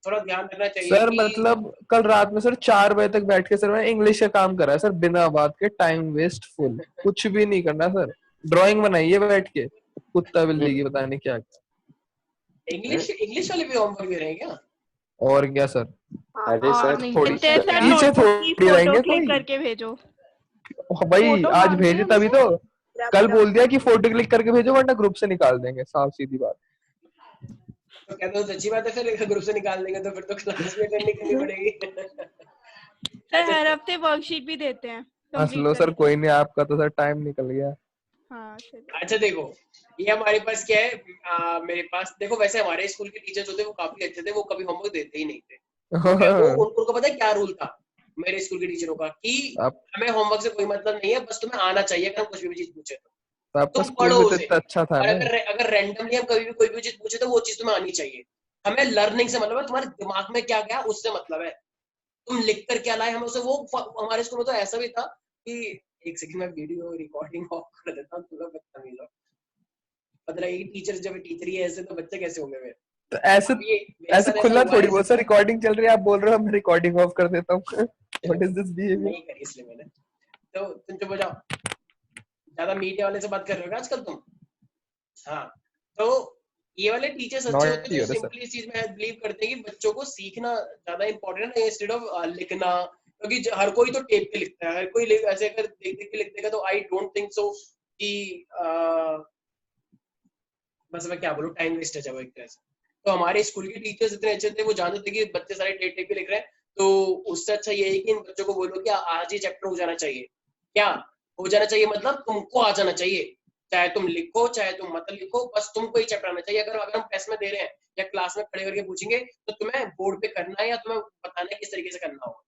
थोड़ा ध्यान रखना चाहिए सर। कि... मतलब कल रात में सर 4 बजे तक बैठ के सर मैं इंग्लिश का काम कर रहा है सर, बिना बात के, टाइम वेस्ट फुल, कुछ भी नहीं करना सर। ड्राइंग बनाइए बैठ के, कुत्ता बिल्ली की, पता नहीं क्या। इंग्लिश वाले भी होमवर्क दे रहे हैं क्या? और क्या सर? अरे सर थोड़ी नीचे थोड़ी रहेंगे क्लिक करके भेजो भाई, आज भेजे तभी तो कल बोल दिया कि फोटो क्लिक करके भेजो वरना ग्रुप से निकाल देंगे, साफ सीधी बात। तो कहते हो सच्ची बात है, फिर ग्रुप से निकाल देंगे तो फिर तो क्लास में करनी पड़ेगी। सर हर हफ्ते वर्कशीट भी देते हैं हंस लो सर, कोई नहीं, आपका तो सर टाइम निकल गया। हाँ सर। अच्छा देखो, ये हमारे पास क्या है, मेरे पास देखो, वैसे हमारे स्कूल के टीचर्स होते वो काफी अच्छे थे, वो कभी होमवर्क देते ही नहीं थे। तो उनको पता है क्या रूल था मेरे स्कूल के टीचरों का, कि हमें होमवर्क से कोई मतलब नहीं है, बस तुम्हें आना चाहिए। अगर हम कुछ भी चीज पूछे तो आपका तुम स्कूल पढ़ो भी तो उसे, इतना अच्छा था और ना। अगर रैंडमली हम कभी भी कोई भी चीज पूछे तो वो चीज तुम्हें आनी चाहिए। हमें लर्निंग से मतलब है, तुम्हारे दिमाग में क्या गया उससे मतलब है, तुम लिख कर क्या लाए हमें उसे। वो हमारे स्कूल में तो ऐसा भी था कि एक सेकंड में वीडियो रिकॉर्डिंग ऑफ कर देता हूँ, तुम लोग बदतमीज हो। मतलब ये टीचर जब टीचर ही है ऐसे, तो बच्चे कैसे होंगे फिर? तो ऐसे ऐसे खुला थोड़ी बहुत सर, रिकॉर्डिंग चल रही है, आप बोल रहे हो मैं रिकॉर्डिंग ऑफ कर देता हूँ। What is this behaviour? नहीं करी इसलिए मैंने। तो तुम चुप हो जाओ, ज्यादा मीडिया वाले से बात कर रहे हो आजकल तुम। हाँ, तो ये वाले टीचर्स अच्छे होते हैं जो सिंपली इस चीज में बिलीव करते हैं कि बच्चों को सीखना ज्यादा इंपॉर्टेंट है इंस्टेड ऑफ लिखना। क्योंकि हर कोई तो टेप पे लिखता है, हर कोई ऐसे अगर देख देख के लिख देगा तो आई डोंट थिंक सो कि बस मैं क्या बोलूं, टाइम वेस्ट है जब एक तरह से। तो हमारे स्कूल के टीचर्स इतने अच्छे थे, वो जानते थे कि बच्चे सारे टेप टेप पे लिख रहे हैं, तो उससे अच्छा ये है कि इन बच्चों को बोलो कि आज ही चैप्टर हो जाना चाहिए। क्या हो जाना चाहिए? मतलब तुमको आ जाना चाहिए, चाहे तुम लिखो चाहे तुम मत लिखो, बस तुमको ही चैप्टर आना चाहिए। अगर हम टेस्ट में दे रहे हैं या क्लास में खड़े करके पूछेंगे तो तुम्हें बोर्ड पे करना है या तुम्हें बताना है किस तरीके से करना होगा।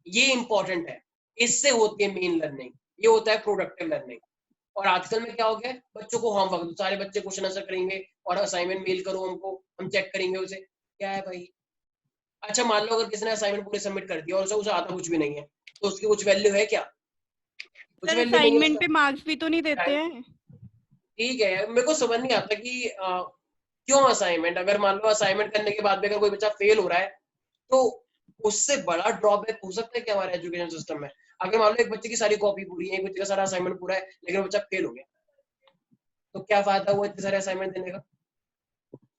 ये इंपॉर्टेंट है, इससे होती है मेन लर्निंग, ये होता है प्रोडक्टिव लर्निंग। और आजकल में क्या हो गया, बच्चों को होमवर्क, सारे बच्चे क्वेश्चन आंसर करेंगे और असाइनमेंट मेल करो हमको, हम चेक करेंगे उसे। क्या है भाई? अच्छा मान लो अगर किसी ने असाइनमेंट पूरे सबमिट कर दिया और उसे आता कुछ भी नहीं है, तो उसकी कुछ वैल्यू है क्या? कुछ सर वैल्यू नहीं है असाइनमेंट पे उसका। मार्क्स भी तो नहीं देते हैं। ठीक है, मेरे को समझ नहीं आता कि क्यों असाइनमेंट, अगर मान लो असाइनमेंट करने के बाद भी अगर कोई बच्चा फेल हो रहा है तो उससे बड़ा ड्रॉबैक हो सकता है कि हमारे एजुकेशन सिस्टम में। अगर मान लो एक बच्चे की सारी कॉपी पूरी है, एक बच्चे का सारा असाइनमेंट पूरा है, लेकिन बच्चा फेल हो गया, तो क्या फायदा हुआ इतने सारे असाइनमेंट देने का?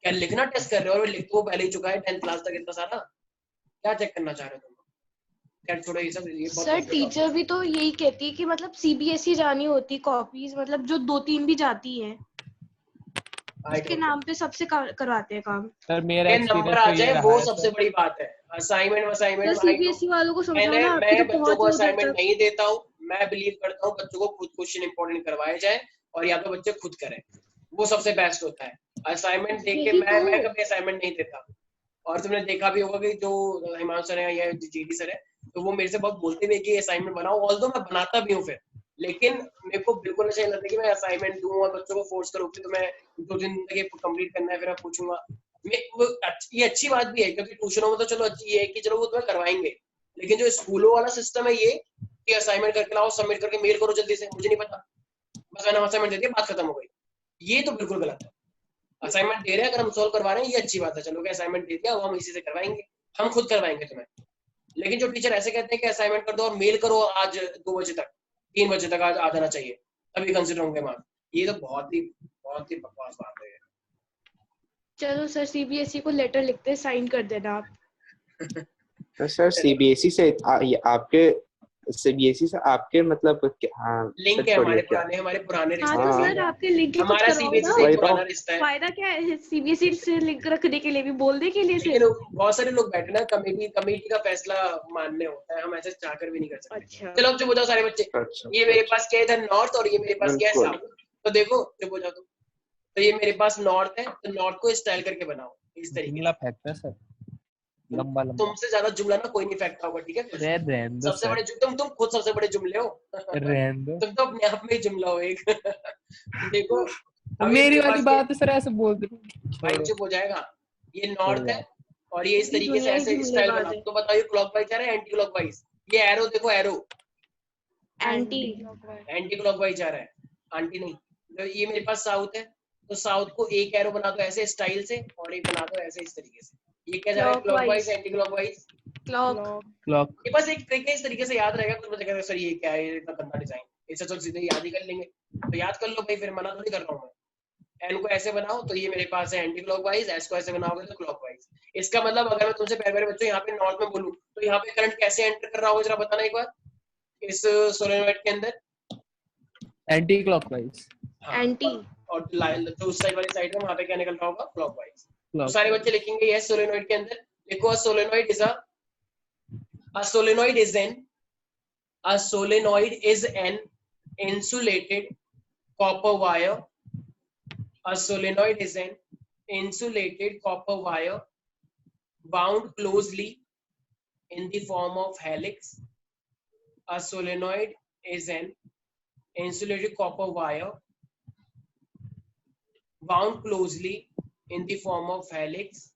क्या लिखना टेस्ट कर रहे हो? और लिख तो पहले ही चुका है 10th क्लास तक इतना सारा, क्या चेक करना चाह रहे हो तुम? क्या छोड़ो ये सब, ये बहुत सर टीचर भी तो यही कहती है कि मतलब सीबीएसई जानी होती कॉपीज, मतलब जो 2-3 भी जाती हैं उसके नाम पे सबसे करवाते हैं काम। सर मेरा नंबर एक्सपीरियंस आ तो ये जाए रहा वो है सबसे सर। बड़ी बात है। असाइनमेंट सर सीबीएसई वालों को समझाओ ना, आपकी मैं तो बच्चों पहुंच को है उधर असाइनमेंट तक। नहीं देता हूँ। मैं बिलीव करता हूँ बच्चों को खुद क्वेश्चन इंपॉर्टेंट करवाए जाए और या तो बच्चे खुद करें, वो सबसे बेस्ट होता है। असाइनमेंट देख के यही मैं तो। कभी असाइनमेंट नहीं देता। और तुमने देखा भी होगा कि जो हिमांशु सर है या जीडी सर है, तो वो मेरे से बहुत बोलते भी कि असाइनमेंट बनाओ, ऑल्दो मैं बनाता भी हूँ फिर, लेकिन मेरे को बिल्कुल अच्छा नहीं लगता कि मैं असाइनमेंट दूं और बच्चों को फोर्स करूँ कि तुम्हें 2 दिन तक ये कंप्लीट करना है, फिर मैं पूछूंगा। ये अच्छी बात भी है क्योंकि ट्यूशनों में तो चलो अच्छी ये है कि चलो वो तुम्हें करवाएंगे, लेकिन जो स्कूलों वाला सिस्टम है ये कि असाइनमेंट करके लाओ, सबमिट करके मेल करो जल्दी से, मुझे नहीं पता, बस मैंने असाइनमेंट दे दिया, बात खत्म हो गई। ये तो बिल्कुल गलत है। असाइनमेंट दे रहे हैं, अगर हम सोल्व करवा रहे हैं ये अच्छी बात है, चलो कि असाइनमेंट दे दिया, वो हम इसी से करवाएंगे, हम खुद करवाएंगे तुम्हें। लेकिन जो टीचर ऐसे कहते हैं कि असाइनमेंट कर दो और मेल करो आज 2 बजे तक, 3 बजे तक आज आ जाना चाहिए तभी कंसिडर होंगे मार्क्स, ये तो बहुत ही बकवास बात है। चलो सर सीबीएसई को लेटर लिखते, साइन कर देना आप। तो सर सीबीएसई से आपके सीबीएसई से आपके मतलब हाँ, लिंक है हमारे पुराने हाँ रिश्ते तो हैं। सर आपके लिंक ही कुछ हमारा करवाओ सीबीएसई ना। से एक पुराना रिश्ता है। फायदा क्या है सीबीएसई से लिंक रखने के लिए भी, बोलने के लिए लेकिन सिर्फ। बहुत सारे लोग बैठे ना, कमेटी का फैसला मानने होता है, हम ऐसे चाहकर भी नहीं कर सकते। अच्छा। चलो अब चुप हो जाओ सारे बच्चे। ये मेरे पास क्या है इधर नॉर्थ और ये मेरे पास क्या है बिल्कुल। साउथ, तो देखो चुप हो जाओ तुम। तो ये मेरे पास नॉर्थ है, तो नॉर्थ को स्टाइल करके बनाओ इस तरीके जुमला से। फेंकता है सर, लंबा लंबा। तुमसे ज्यादा जुमला ना कोई नहीं फेंकता होगा, ठीक है? रहने दो सबसे सर, बड़े तुम खुद सबसे बड़े जुमले हो। रहने दो। तुम तो अपने आप में ही जुमला हो एक। देखो अब ये मेरी मेरे वाली पास बात है सर, ऐसे बोल दो। भाई चुप हो जाएगा। ये छोड़ो नॉर्थ है यार। और ये इस पूरी तरीके से दुनिया ही ऐसे स्टाइल जुमलेबाज बनाओ, है। तो बताओ क्लॉकवाइज जा रहा है एंटी क्लॉकवाइज? ये एरो देखो, एरो एंटी। एंटी क्लॉकवाइज जा रहा है, आंटी नहीं। तो ये मेरे पास साउथ है, तो साउथ को एक एरो बना दो ऐसे स्टाइल से और एक बना दो ऐसे इस तरीके से। ये क्या जा रहा है? Clockwise, anti clockwise. Clock. Clock. ये बस एक ट्रिक है, इस तरीके से याद रहेगा। कुछ बच्चे कहते हैं सर ये क्या है, ये इतना गंदा डिजाइन, इससे तो सीधे याद ही कर लेंगे। तो याद कर लो भाई, फिर मना थोड़ी कर रहा हूँ मैं। एन को ऐसे बनाओ तो ये मेरे पास है एंटी क्लॉकवाइज, एस को ऐसे बनाओगे तो क्लॉकवाइज। इसका मतलब अगर मैं तुमसे प्यारे बच्चों यहाँ पे नॉर्थ में बोलूं तो यहाँ पे करंट कैसे एंटर कर रहा होगा, जरा बताना एक बार इस सोलेनोइड के अंदर। Anti clockwise. एंटी और जो उस साइड वाली साइड है वहां पे क्या निकल रहा होगा? क्लॉकवाइज। तो Clock. सारे बच्चे लिखेंगे यस सोलेनोइड के अंदर। देखो solenoid is a solenoid is an insulated copper wire. A solenoid is an insulated copper wire wound closely in the form of helix. A solenoid is an insulated copper wire wound closely in the form of helix.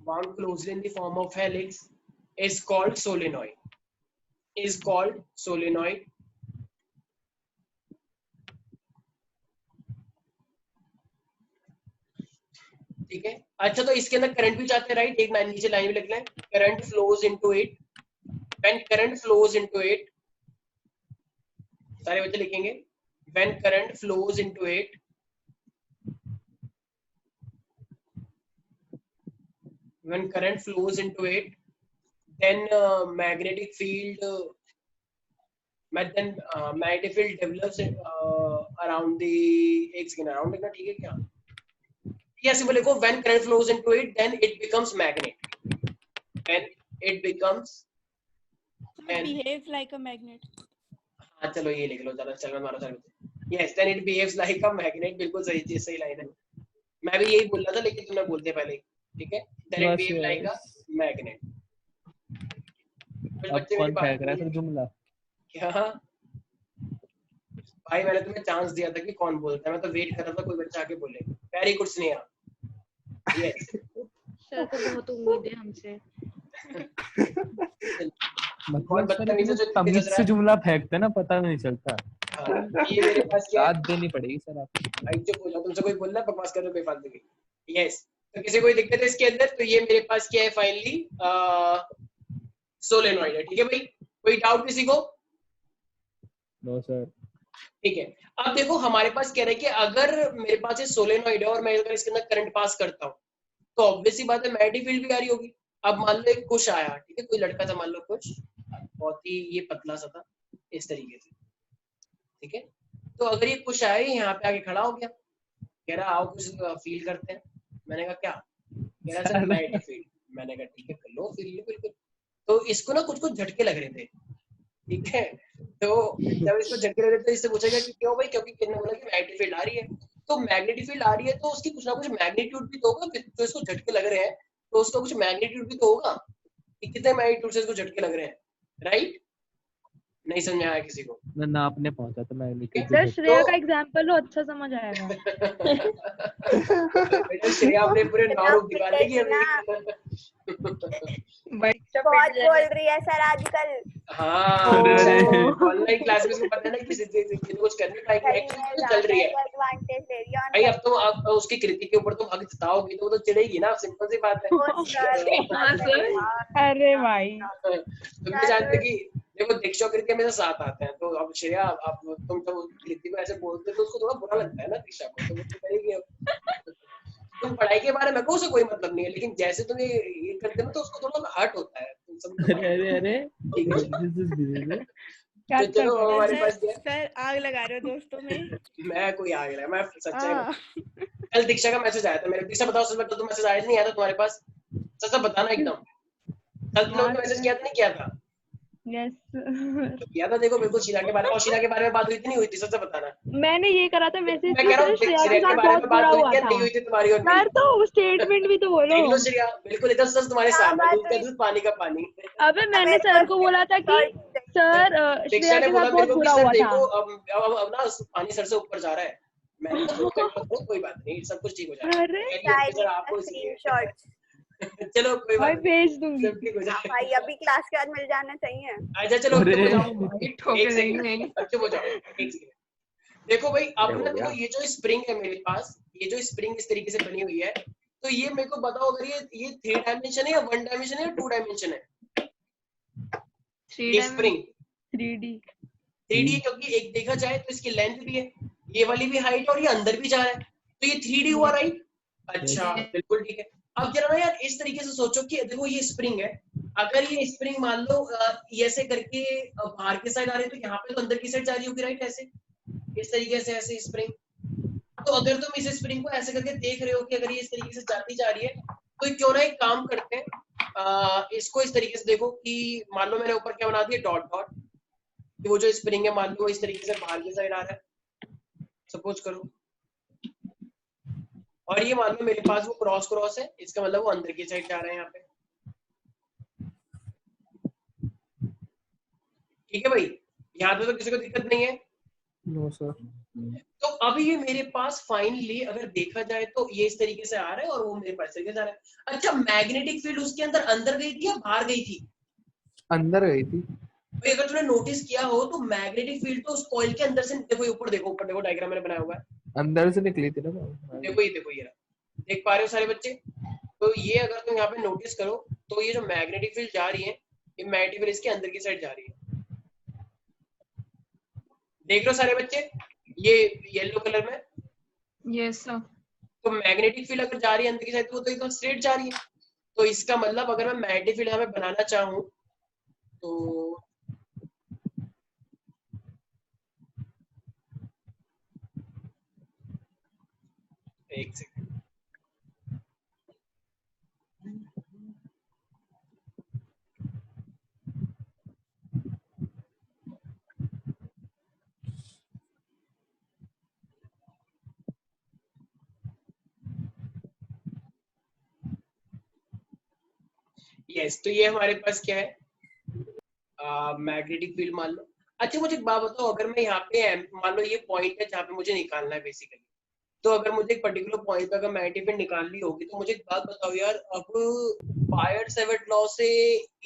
Wound closely in the form of helix is called solenoid. Is called solenoid. ठीक है। अच्छा तो इसके अंदर करंट भी जाते हैं राइट। एक लाइन नीचे लाइन भी लिख लें, current flows into it. When current flows into it, सारे बच्चे लिखेंगे when current flows into it, when current flows into it, then magnetic field develops around the एक second around लिखना ठीक है क्या? yes बोले को when current flows into it then it becomes magnet. When it becomes behaves like a magnet. हाँ चलो ये लिख लो, ज्यादा चलना मारो सारे। yes then it behaves like a magnet, बिल्कुल सही चीज, सही लाइन है। मैं भी यही बोल रहा था लेकिन तुमने बोल दिया पहले, ठीक है। then it behaves like a magnet. अब कौन फेंक रहा है फिर जुमला? क्या भाई मैंने तुम्हें चांस दिया था कि कौन बोलता है, मैं तो वेट कर रहा था कोई बच्चा आके बोले। Very good Sneha. Yes sir को बहुत उम्मीद है हमसे। मतलब तमीज से जुमला फेंकते ना, पता नहीं चलता। ये मेरे पास क्या साथ देनी पड़ेगी सर आपको। भाई चुप हो जाओ, तुमसे कोई बोल रहा है बकवास कर रहे हो बेफालतू की। यस तो किसी कोई दिक्कत है इसके अंदर? तो ये मेरे पास क्या है फाइनली सोलेनॉइड है। ठीक है भाई, कोई डाउट किसी को? No sir. ठीक है, अब देखो हमारे पास कह रहे हैं कि अगर मेरे पास ये सोलेनॉइड है और मैं अगर इसके अंदर करंट पास करता हूँ तो ऑब्वियसली बात है मैग्नेटिक फील्ड भी आ रही होगी। अब मान लो एक कुश आया, ठीक है, कोई लड़का था मान लो कुछ बहुत ही ये पतला सा था इस तरीके से, ठीक है। तो अगर ये कुश आया यहाँ पे आके खड़ा हो गया, कह रहा आओ कुछ फील करते हैं। मैंने कहा क्या? कह रहा सर मैग्नेटिक फील्ड। मैंने कहा ठीक है कर लो फील लो बिल्कुल। तो इसको ना कुछ कुछ झटके लग रहे थे, ठीक है। तो जब इसको झटके लग रहे थे इससे पूछेगा कि क्यों भाई? क्योंकि किसने बोला कि मैग्नेटिक फील्ड आ रही है। तो मैग्नेटिक फील्ड आ रही है तो उसकी कुछ ना कुछ मैग्नीट्यूड भी तो होगा। तो इसको झटके लग रहे हैं तो उसका कुछ मैग्नीट्यूड भी तो होगा कि कितने मैग्नीट्यूड से इसको झटके लग रहे हैं, राइट? नहीं समझ आया किसी को? ना आपने पहुंचा तो मैग्नीट्यूड। सर श्रेया का एग्जांपल लो, अच्छा समझ आएगा। बेटा श्रेया अपने पूरे नौ दिखा देगी अभी। बहुत बोल रही है सर आजकल। हाँ ऑनलाइन क्लास में इसको पता है ना किसी चीज कुछ करने ट्राई कर चल रही है एडवांटेज ले रही है भाई। अब तो आप उसकी कृति के ऊपर तो हक जताओगे तो वो तो चिढ़ेगी ना, सिंपल सी बात है। अरे भाई तुम भी जानते कि देखो दीक्षा कृति में से साथ आते हैं, तो अब श्रेया आप तुम तो कृति को ऐसे बोलते तो उसको थोड़ा बुरा लगता है ना दीक्षा को, तो वो तो करेगी। अब तुम पढ़ाई के बारे में कहो उसे कोई मतलब नहीं है, लेकिन जैसे तुम ये करते हो तो उसको थोड़ा हर्ट होता है। तुम सब अरे तो चलो हमारे पास क्या? सर आग लगा रहे हो दोस्तों में। मैं कोई आग लगा, मैं सच्चाई। कल दीक्षा का मैसेज आया था मेरे। दीक्षा बताओ सच बताओ, तो मैसेज आया नहीं आया था तुम्हारे पास? सच बताना एकदम। कल तुमने मैसेज किया था नहीं किया था? यस किया था। देखो बिल्कुल शीला के बारे में, और शीला के बारे में बात हुई थी नहीं हुई थी? सच बताना। मैंने ये करा था मैसेज। मैं कह रहा हूँ श्रेया के बारे में बात हुई थी नहीं हुई थी तुम्हारी और सर तो स्टेटमेंट भी तो बोलो। देख लो श्रेया बिल्कुल एकदम सच तुम्हारे साथ है, दूध का दूध पानी का पानी। अबे मैंने सर को बोला था कि सर श्रेया के साथ बहुत बुरा हुआ था। अब ना पानी सर से ऊपर जा रहा है। मैंने कहा कोई बात नहीं, सब कुछ ठीक हो जाएगा। आपको चलो कोई बात भेज दूंगी भाई, अभी क्लास के बाद मिल जाना चाहिए। अच्छा चलो अच्छे हो जाओ। देखो भाई अब ना देखो ये जो स्प्रिंग है मेरे पास, ये जो स्प्रिंग इस तरीके से बनी हुई है, तो ये मेरे को बताओ अगर ये 3 डायमेंशन है या 1 डायमेंशन है या 2 डायमेंशन है? 3 स्प्रिंग 3D क्योंकि एक देखा जाए तो इसकी लेंथ भी है, ये वाली भी हाइट और ये अंदर भी जा रहा है, तो ये 3D हुआ राइट? अच्छा बिल्कुल ठीक है। अब जरा ना यार इस तरीके से सोचो कि देखो ये स्प्रिंग है, अगर ये स्प्रिंग मान लो ऐसे करके बाहर की साइड आ रही है तो यहाँ पे तो अंदर की साइड जा रही होगी, राइट? ऐसे इस तरीके से ऐसे स्प्रिंग। तो अगर तुम इस स्प्रिंग को ऐसे करके देख रहे हो कि अगर ये इस तरीके से जाती जा रही है, तो क्यों ना एक काम करते हैं, इसको इस तरीके से देखो कि मान लो मैंने ऊपर क्या बना दिया, डॉट डॉट, कि वो जो स्प्रिंग है मान लो इस तरीके से बाहर की साइड आ रहा है, सपोज करो, और ये मान लो मेरे पास वो क्रॉस क्रॉस है, इसका मतलब वो अंदर की साइड जा रहे हैं यहाँ पे। ठीक है भाई, यहाँ पे तो किसी को दिक्कत नहीं है। No sir. तो अब ये मेरे पास फाइनली अगर देखा जाए तो ये इस तरीके से आ रहा है और वो मेरे पास तरीके से आ रहा है। अच्छा, मैग्नेटिक फील्ड उसके अंदर गई थी या बाहर गई थी? अंदर गई थी। भाई अगर तूने नोटिस किया हो तो मैग्नेटिक फील्ड तो उस कॉइल के अंदर से, देखो ऊपर देखो, ऊपर देखो, डायग्राम मैंने बनाया हुआ है, अंदर से निकली थी ना। देखो ये देख पा रहे हो सारे बच्चे? तो ये अगर तुम यहाँ पे नोटिस करो तो ये जो मैग्नेटिक फील्ड जा रही है, ये मैग्नेटिक फील्ड इसके अंदर की साइड जा रही है, देख लो सारे बच्चे, ये येलो कलर में। Yes sir. तो मैग्नेटिक फील्ड अगर जा रही है अंदर की साइड तो एकदम स्ट्रेट जा रही है। तो इसका मतलब अगर मैं मैग्नेटिक फील्ड यहाँ पे बनाना चाहूँ तो एक सेकंड, यस, तो ये हमारे पास क्या है, मैग्नेटिक फील्ड मान लो। अच्छा मुझे एक बात बताओ, अगर मैं यहाँ पे मान लो ये पॉइंट है जहाँ पे मुझे निकालना है बेसिकली, तो अगर मुझे एक पर्टिकुलर पॉइंट पे अगर मैग्नेटिक फील्ड निकालनी होगी तो मुझे एक बात बताओ यार, अब बायर-सेवर्ट लॉ से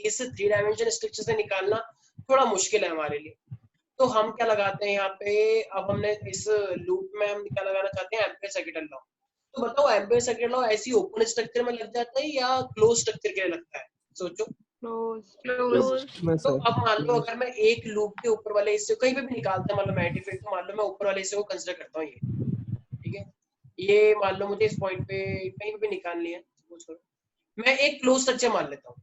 इस 3 डायमेंशन स्ट्रक्चर से निकालना थोड़ा मुश्किल है हमारे लिए। तो हम क्या लगाते हैं यहाँ पे, अब हमने इस लूप में हम क्या लगाना चाहते हैं, एम्पियर सर्किटल लॉ। तो बताओ एम्पियर सर्किटल लॉ ऐसी ओपन स्ट्रक्चर में लग जाता है या क्लोज स्ट्रक्चर के लिए लगता है, सोचो। तो अब मान लो अगर मैं एक लूप के ऊपर वाले हिस्से कहीं पे भी निकालता हूं, मान लो मैग्नेटिक फील्ड, तो मान लो मैं ऊपर वाले हिस्से को कंसीडर करता हूँ, ये ठीक है, ये मान लो मुझे इस पॉइंट पे कहीं पे भी निकालनी है, सपोज करो मैं एक क्लोज स्ट्रक्चर मान लेता हूँ,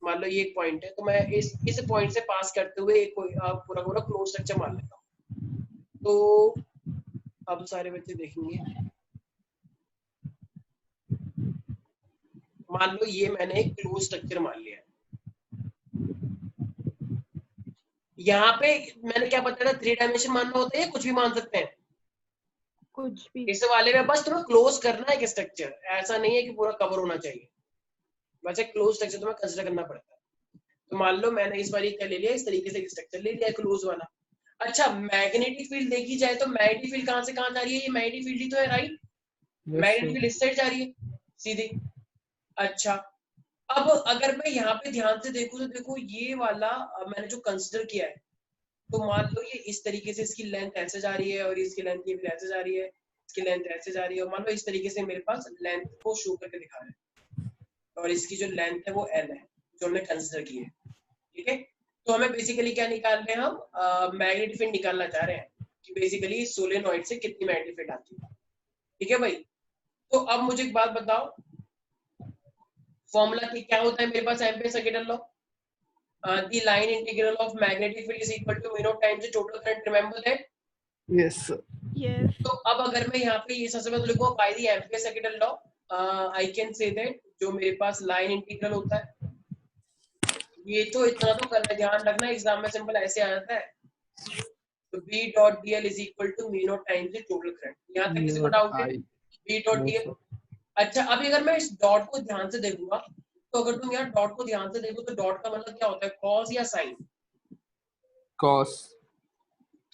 मान लो ये एक पॉइंट है, तो मैं इस पॉइंट से पास करते हुए एक पूरा पूरा क्लोज स्ट्रक्चर मान लेता हूँ। तो अब सारे बच्चे देखेंगे, मान लो ये मैंने एक क्लोज स्ट्रक्चर मान लिया है। यहाँ पे मैंने क्या बताया था, 3 डायमेंशन मानना होता है या कुछ भी मान सकते हैं? कुछ भी। इस वाले में बस तुम्हें क्लोज करना है एक स्ट्रक्चर, ऐसा नहीं है कि पूरा कवर होना चाहिए, वैसे क्लोज स्ट्रक्चर तुम्हें कंसीडर करना पड़ता है। तो मान लो मैंने इस वाली क्या ले लिया, इस तरीके से एक स्ट्रक्चर ले लिया क्लोज वाला। अच्छा, मैग्नेटिक फील्ड देखी जाए तो मैग्नेटिक फील्ड कहाँ से कहाँ जा रही है, ये मैग्नेटिक फील्ड ही तो है, राइट? मैग्नेटिक फील्ड इस साइड जा रही है सीधी। अच्छा, अब अगर मैं यहाँ पे ध्यान से देखूं तो देखो ये वाला मैंने जो कंसीडर किया है, तो मान लो ये इस तरीके से इसकी लेंथ ऐसे जा रही है और इसकी लेंथ ये भी ऐसे जा रही है, इसकी लेंथ ऐसे जा रही है, और मान लो इस तरीके से मेरे पास लेंथ को शो करके दिखा रहा है, और इसकी जो लेंथ है वो L है जो हमने कंसीडर की है, ठीक है। तो हमें बेसिकली क्या निकाल रहे हैं, हम मैग्नेटिक फील्ड निकालना चाह रहे हैं कि बेसिकली सोलेनॉइड से कितनी मैग्नेटिक फील्ड आती है, ठीक है भाई। तो अब मुझे एक बात बताओ, फॉर्मूला क्या होता है मेरे पास, Ampere circuital law, the line integral of magnetic field is equal to mu naught times the total current, remember that? Yes sir. Yes. तो अब अगर मैं यहाँ पे ये सबसे पहले लिखूंगा by the ampere circuital law, I can say that जो मेरे पास लाइन इंटीग्रल होता है, ये तो इतना तो करना ध्यान रखना, एग्जाम में सिंपल ऐसे आ जाता है, तो B dot dl is equal to mu naught times the total current। यहाँ तक किसी को डाउट है? B dot dl। अच्छा, अभी अगर मैं इस डॉट को ध्यान से देखूंगा, तो अगर तुम यहाँ डॉट को ध्यान से देखो तो डॉट का मतलब क्या होता है, कॉस या साइन? कॉस।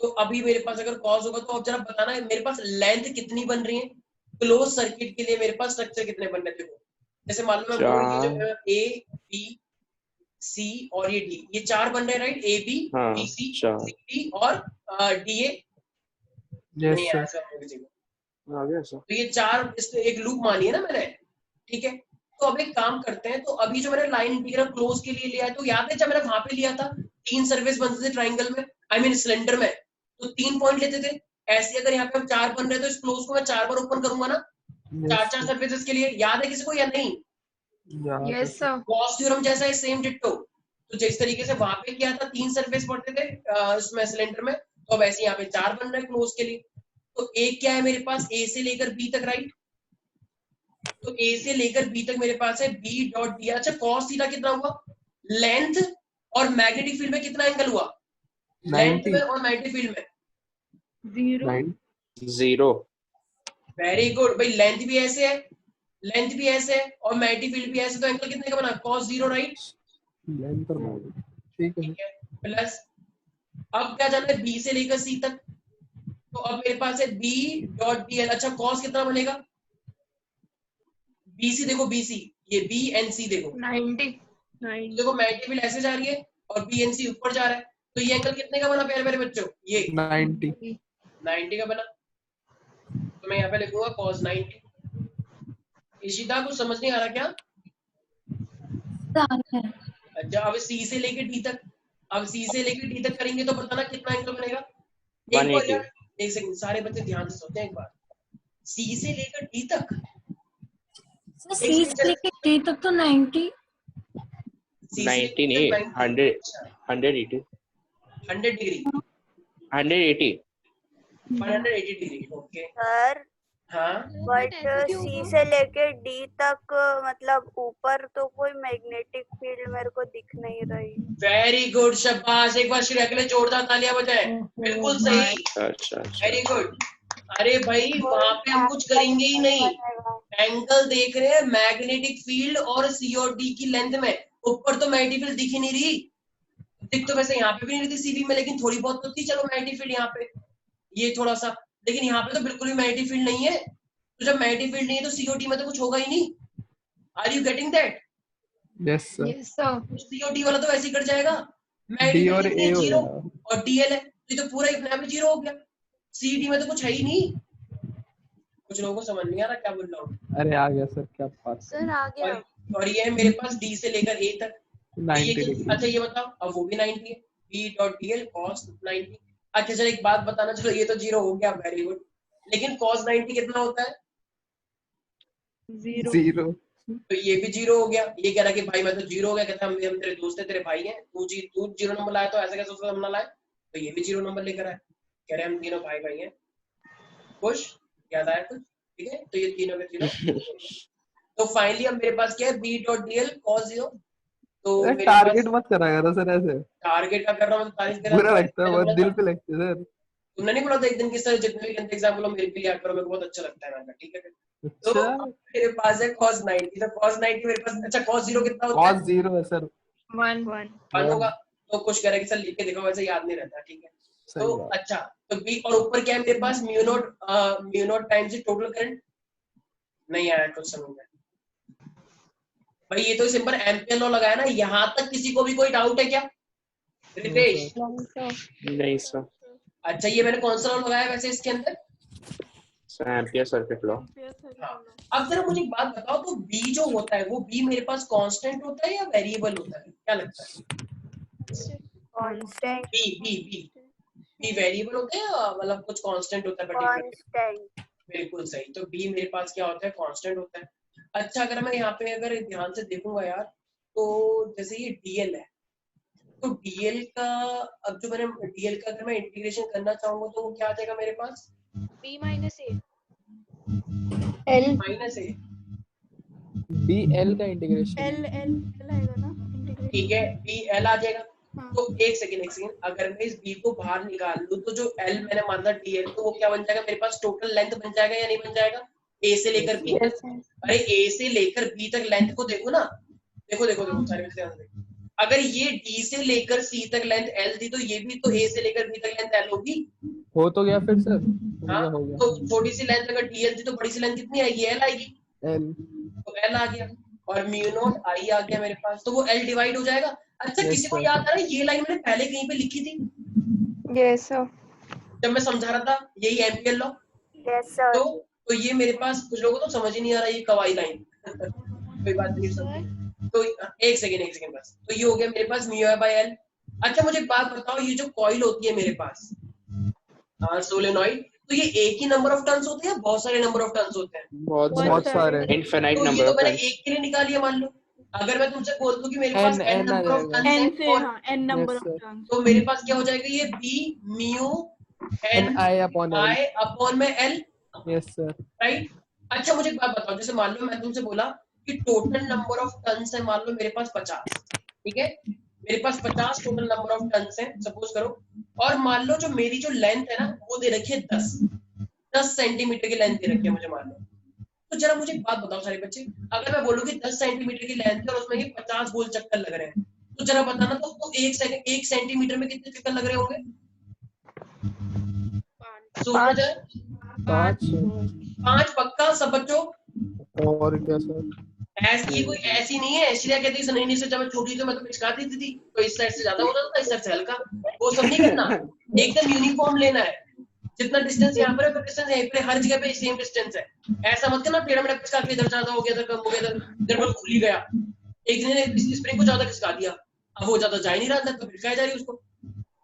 तो अभी मेरे पास अगर कॉस होगा तो अब जरा बताना मेरे पास लेंथ कितनी बन रही है, क्लोज सर्किट के लिए मेरे पास स्ट्रक्चर कितने बन रहे थे, जैसे मान लो मैं बोल ए बी सी और ये डी, ये 4 बन रहे हैं, right? A b b c c d और डी ए। Yes sir. तो ये 4 एक लूप मानी है ना मैंने, ठीक है। तो अब एक काम करते हैं, तो अभी जो मैंने लाइन इंटीग्रल क्लोज के लिए लिया है, तो याद है जब मैंने वहां पे लिया था 3 सरफेस बनते थे ट्राइंगल में, आई मीन सिलेंडर में, तो 3 पॉइंट लेते थे। ऐसे अगर यहाँ पे हम 4 बन रहे हैं तो इस क्लोज को मैं 4 बार ओपन करूंगा ना, 4 सरफेसेस के लिए, याद है किसी को या नहीं? Yes sir. गॉस थ्योरम जैसा है, सेम डिट्टो। तो जिस तरीके से वहां पे क्या था, 3 सरफेस पड़ते थे इसमें सिलेंडर में, तो अब ऐसे यहाँ पे 4 बन रहे हैं क्लोज के लिए। तो एक क्या है मेरे पास, ए से लेकर बी तक, राइट। तो ए से लेकर बी तक मेरे पास है बी डॉट डी। अच्छा कॉस थीटा कितना हुआ, लेंथ और मैग्नेटिक फील्ड में कितना एंगल हुआ, लेंथ में और मैग्नेटिक फील्ड में 0। वेरी गुड भाई, लेंथ भी ऐसे है, लेंथ भी ऐसे है और मैग्नेटिक फील्ड भी ऐसे, तो एंगल कितने का बना, cos 0, राइट। लेंथ और मैग्नेटिक, ठीक है। ठीक है, प्लस अब क्या जाना है, बी से लेकर सी तक। तो अब मेरे पास है बी डॉट डी एल। अच्छा cos कितना बनेगा, बीसी देखो, बीसी ये बी एन सी देखो, 90। देखो मैग्नेटिक फील्ड ऐसे जा रही है और बी एन सी ऊपर जा रहा है, तो ये एंगल कितने का बना प्यारे प्यारे बच्चों, ये 90 का बना। तो मैं यहाँ पे लिखूंगा cos 90। इशिता कुछ समझ नहीं आ रहा क्या? अच्छा अब सी से लेके डी तक, अब सी से लेके डी तक करेंगे तो बताना कितना एंगल बनेगा। एक बार यार, एक सेकंड, सारे बच्चे ध्यान से सोचें एक बार, सी से लेकर डी तक, सी से लेकर डी तक तो 90 नहीं 180 डिग्री 180 डिग्री। ओके सर हाँ, बट सी से लेके डी तक मतलब ऊपर तो कोई मैग्नेटिक फील्ड मेरे को दिख नहीं रही। वेरी गुड, शाबाश, एक बार श्रेया के लिए जोरदार तालियां बजाएं। बिल्कुल सही, अच्छा वेरी गुड। अरे भाई वहां पे हम कुछ करेंगे ही नहीं, एंगल देख रहे हैं मैग्नेटिक फील्ड और सी और डी की लेंथ में। ऊपर तो मैग्नेटिक फील्ड दिख ही नहीं रही, दिख तो वैसे यहाँ पे भी नहीं रही थी सीवी में, लेकिन थोड़ी बहुत तो थी, चलो मैग्नेटिक फील्ड यहाँ पे ये थोड़ा सा, लेकिन यहाँ पे तो बिल्कुल भी मैग्नेटिक फील्ड नहीं है। तो जब मैग्नेटिक फील्ड नहीं है तो सीओटी में तो कुछ होगा ही नहीं। Are you getting that? Yes sir. Yes sir. COT वाला तो वैसे ही कट जाएगा, डी और ए हो जीरो गया और डीएल है, ये तो पूरा अपने आप में जीरो हो गया। सीडी में तो कुछ है ही नहीं। कुछ लोगों को समझ नहीं आ रहा क्या बोल रहा हूँ। अरे आ गया सर, क्या बात सर आ गया। और ये है मेरे पास डी से लेकर ए तक 90 ये, डिग्री। अच्छा ये बताओ, अब वो भी 90 है, बी डॉट डीएल cos 90। अच्छा चलो एक बात बताना, चलो ये तो जीरो हो गया, वेरी गुड, लेकिन cos 90 कितना होता है, 0। तो ये भी जीरो हो गया। ये कह रहा कि भाई मैं तो जीरो हो गया, कहता हम तेरे दोस्त है, तेरे भाई हैं, तू जीरो नंबर लाया तो ऐसा कैसे उसको हम ना लाए, तो ये भी जीरो नंबर लेकर आए, कह रहे हम तीनों भाई भाई हैं। खुश, याद आया कुछ? ठीक है, तो ये तीनों के तीनों तो फाइनली अब मेरे पास क्या है, बी डॉट डीएल cos 0। तो टारगेट मत करा करो सर ऐसे, टारगेट का कर रहा हूँ, तारीफ कर रहा हूँ, बुरा लगता है, बहुत दिल पे लगता है सर। तुमने नहीं बोला था एक दिन की सर जितने भी टेंथ एग्जाम बोलो मेरे के लिए याद करो, मेरे को बहुत अच्छा लगता है। मैंने ठीक है, तो अच्छा मेरे पास है cos 90, तो cos 90 मेरे पास, अच्छा cos 0 कितना होता है, cos 0 है सर, 1 होगा। तो कुछ कह रहा है कि सर लिख के दिखाओ, वैसे याद नहीं रहता, ठीक है। सही तो बात। अच्छा, तो बी और ऊपर क्या है मेरे पास, mu naught times total current. नहीं आया कुछ समझ में भाई, ये तो सिंपल एम्पियर लॉ लगाया ना। यहाँ तक किसी को भी कोई डाउट है क्या रितेश? नहीं सर। अच्छा ये मैंने कौन सा लॉ लगाया वैसे इसके अंदर? Ampere circuit law. हाँ, अब जरा मुझे एक बात बताओ, तो बी जो होता है वो बी मेरे पास कांस्टेंट होता है या वेरिएबल होता है, क्या लगता है? कांस्टेंट। बी वेरिएबल होता है या मतलब कुछ कांस्टेंट होता है पर्टिकुलर? कांस्टेंट। बिल्कुल सही, तो बी मेरे पास क्या होता है, कांस्टेंट होता है। अच्छा अगर मैं यहाँ पे अगर ध्यान से देखूंगा यार, तो जैसे ये डीएल है, तो डीएल का अब जो मैंने डीएल का अगर मैं इंटीग्रेशन करना चाहूंगा तो वो क्या आ जाएगा मेरे पास, b minus a L minus A. D L का इंटीग्रेशन एल आएगा ना इंटीग्रेशन। ठीक है, बी एल आ जाएगा। हाँ। तो एक सेकंड, अगर मैं इस बी को बाहर निकाल लूं तो जो एल मैंने माना डीएल, तो वो क्या बन जाएगा मेरे पास, टोटल लेंथ बन जाएगा या नहीं बन जाएगा, ए से लेकर बी तक। अरे ए से लेकर बी तक लेंथ को देखो ना, देखो सारे बच्चे ध्यान से देखो। अगर ये डी से लेकर सी तक लेंथ एल थी, तो ये भी तो ए से लेकर बी तक लेंथ एल होगी। हो तो गया फिर सर, हाँ, हो गया। तो छोटी सी लेंथ अगर डीएल थी तो बड़ी सी लेंथ कितनी आएगी, एल आएगी, एल तो एल आ गया और म्यू नॉट आई आ गया मेरे पास, तो वो एल डिवाइड हो जाएगा। अच्छा Yes, किसी को sir. याद आ रहा है ये लाइन मैंने पहले कहीं पे लिखी थी यस सर। जब मैं समझा रहा था, यही एम्पियर लॉ। Yes sir. तो ये मेरे पास कुछ लोगों को तो समझ ही नहीं आ रहा ये कवाई लाइन कोई बात नहीं समझ। तो एक सेकंड बस, तो ये हो गया मेरे पास म्यू बाय एल। अच्छा मुझे एक बात बताओ, ये जो कॉइल होती है मेरे पास सोलेनॉइड, तो ये एक ही नंबर ऑफ टर्न्स होते हैं, बहुत सारे नंबर ऑफ टर्न्स होते हैं? बहुत सारे। इनफिनाइट तो ये नंबर तो ऑफ मैंने टर्न्स। एक के लिए निकाल लिया मान लो। अगर मैं तुमसे बोल दूं कि मेरे पास N n आ नंबर ऑफ जाएगा। टर्न्स n हैं से और हाँ n number Yes, of sir. Turns. तो मेरे पास क्या हो जाएगा ये b mu N n I upon L. i upon में l, Yes, sir. राइट? अच्छा मुझे एक बात बताओ, जैसे मान लो मैं तुमसे बोला कि टोटल नंबर ऑफ टन्स है, मान लो मेरे पास 50, ठीक है? मेरे पास 50 टोटल नंबर ऑफ टन्स हैं सपोज करो, और मान लो जो मेरी जो लेंथ है ना वो दे रखी है 10 सेंटीमीटर की लेंथ दे रखी है मुझे मान लो। तो जरा मुझे एक बात बताओ सारे बच्चे, अगर मैं बोलूं कि 10 सेंटीमीटर की लेंथ है और उसमें ये 50 गोल चक्कर लग रहे हैं, तो जरा बताना तो एक सेंटीमीटर में कितने चक्कर लग रहे होंगे? सोचना जरा। 5 पक्का सब बच्चों? और क्या सर? ये कोई ऐसी नहीं है श्रेया कहती है नहीं से जब मैं छोटी थी मैं तो पिचका देती थी, तो इस साइड से ज्यादा होता था इस साइड से हल्का, वो सब नहीं करना, एकदम यूनिफॉर्म लेना है। जितना डिस्टेंस यहाँ पर है तो डिस्टेंस यहीं पर, हर जगह पे सेम डिस्टेंस है। ऐसा मत करना टेढ़ा मेढ़ा पिचका के इधर ज्यादा हो गया, इधर कम हो गया, इधर बस खुल ही गया। एक दिन ने स्प्रिंग को ज्यादा खिसका दिया, अब वो ज्यादा जा ही नहीं रहा था तो खिसकाई जा रही उसको,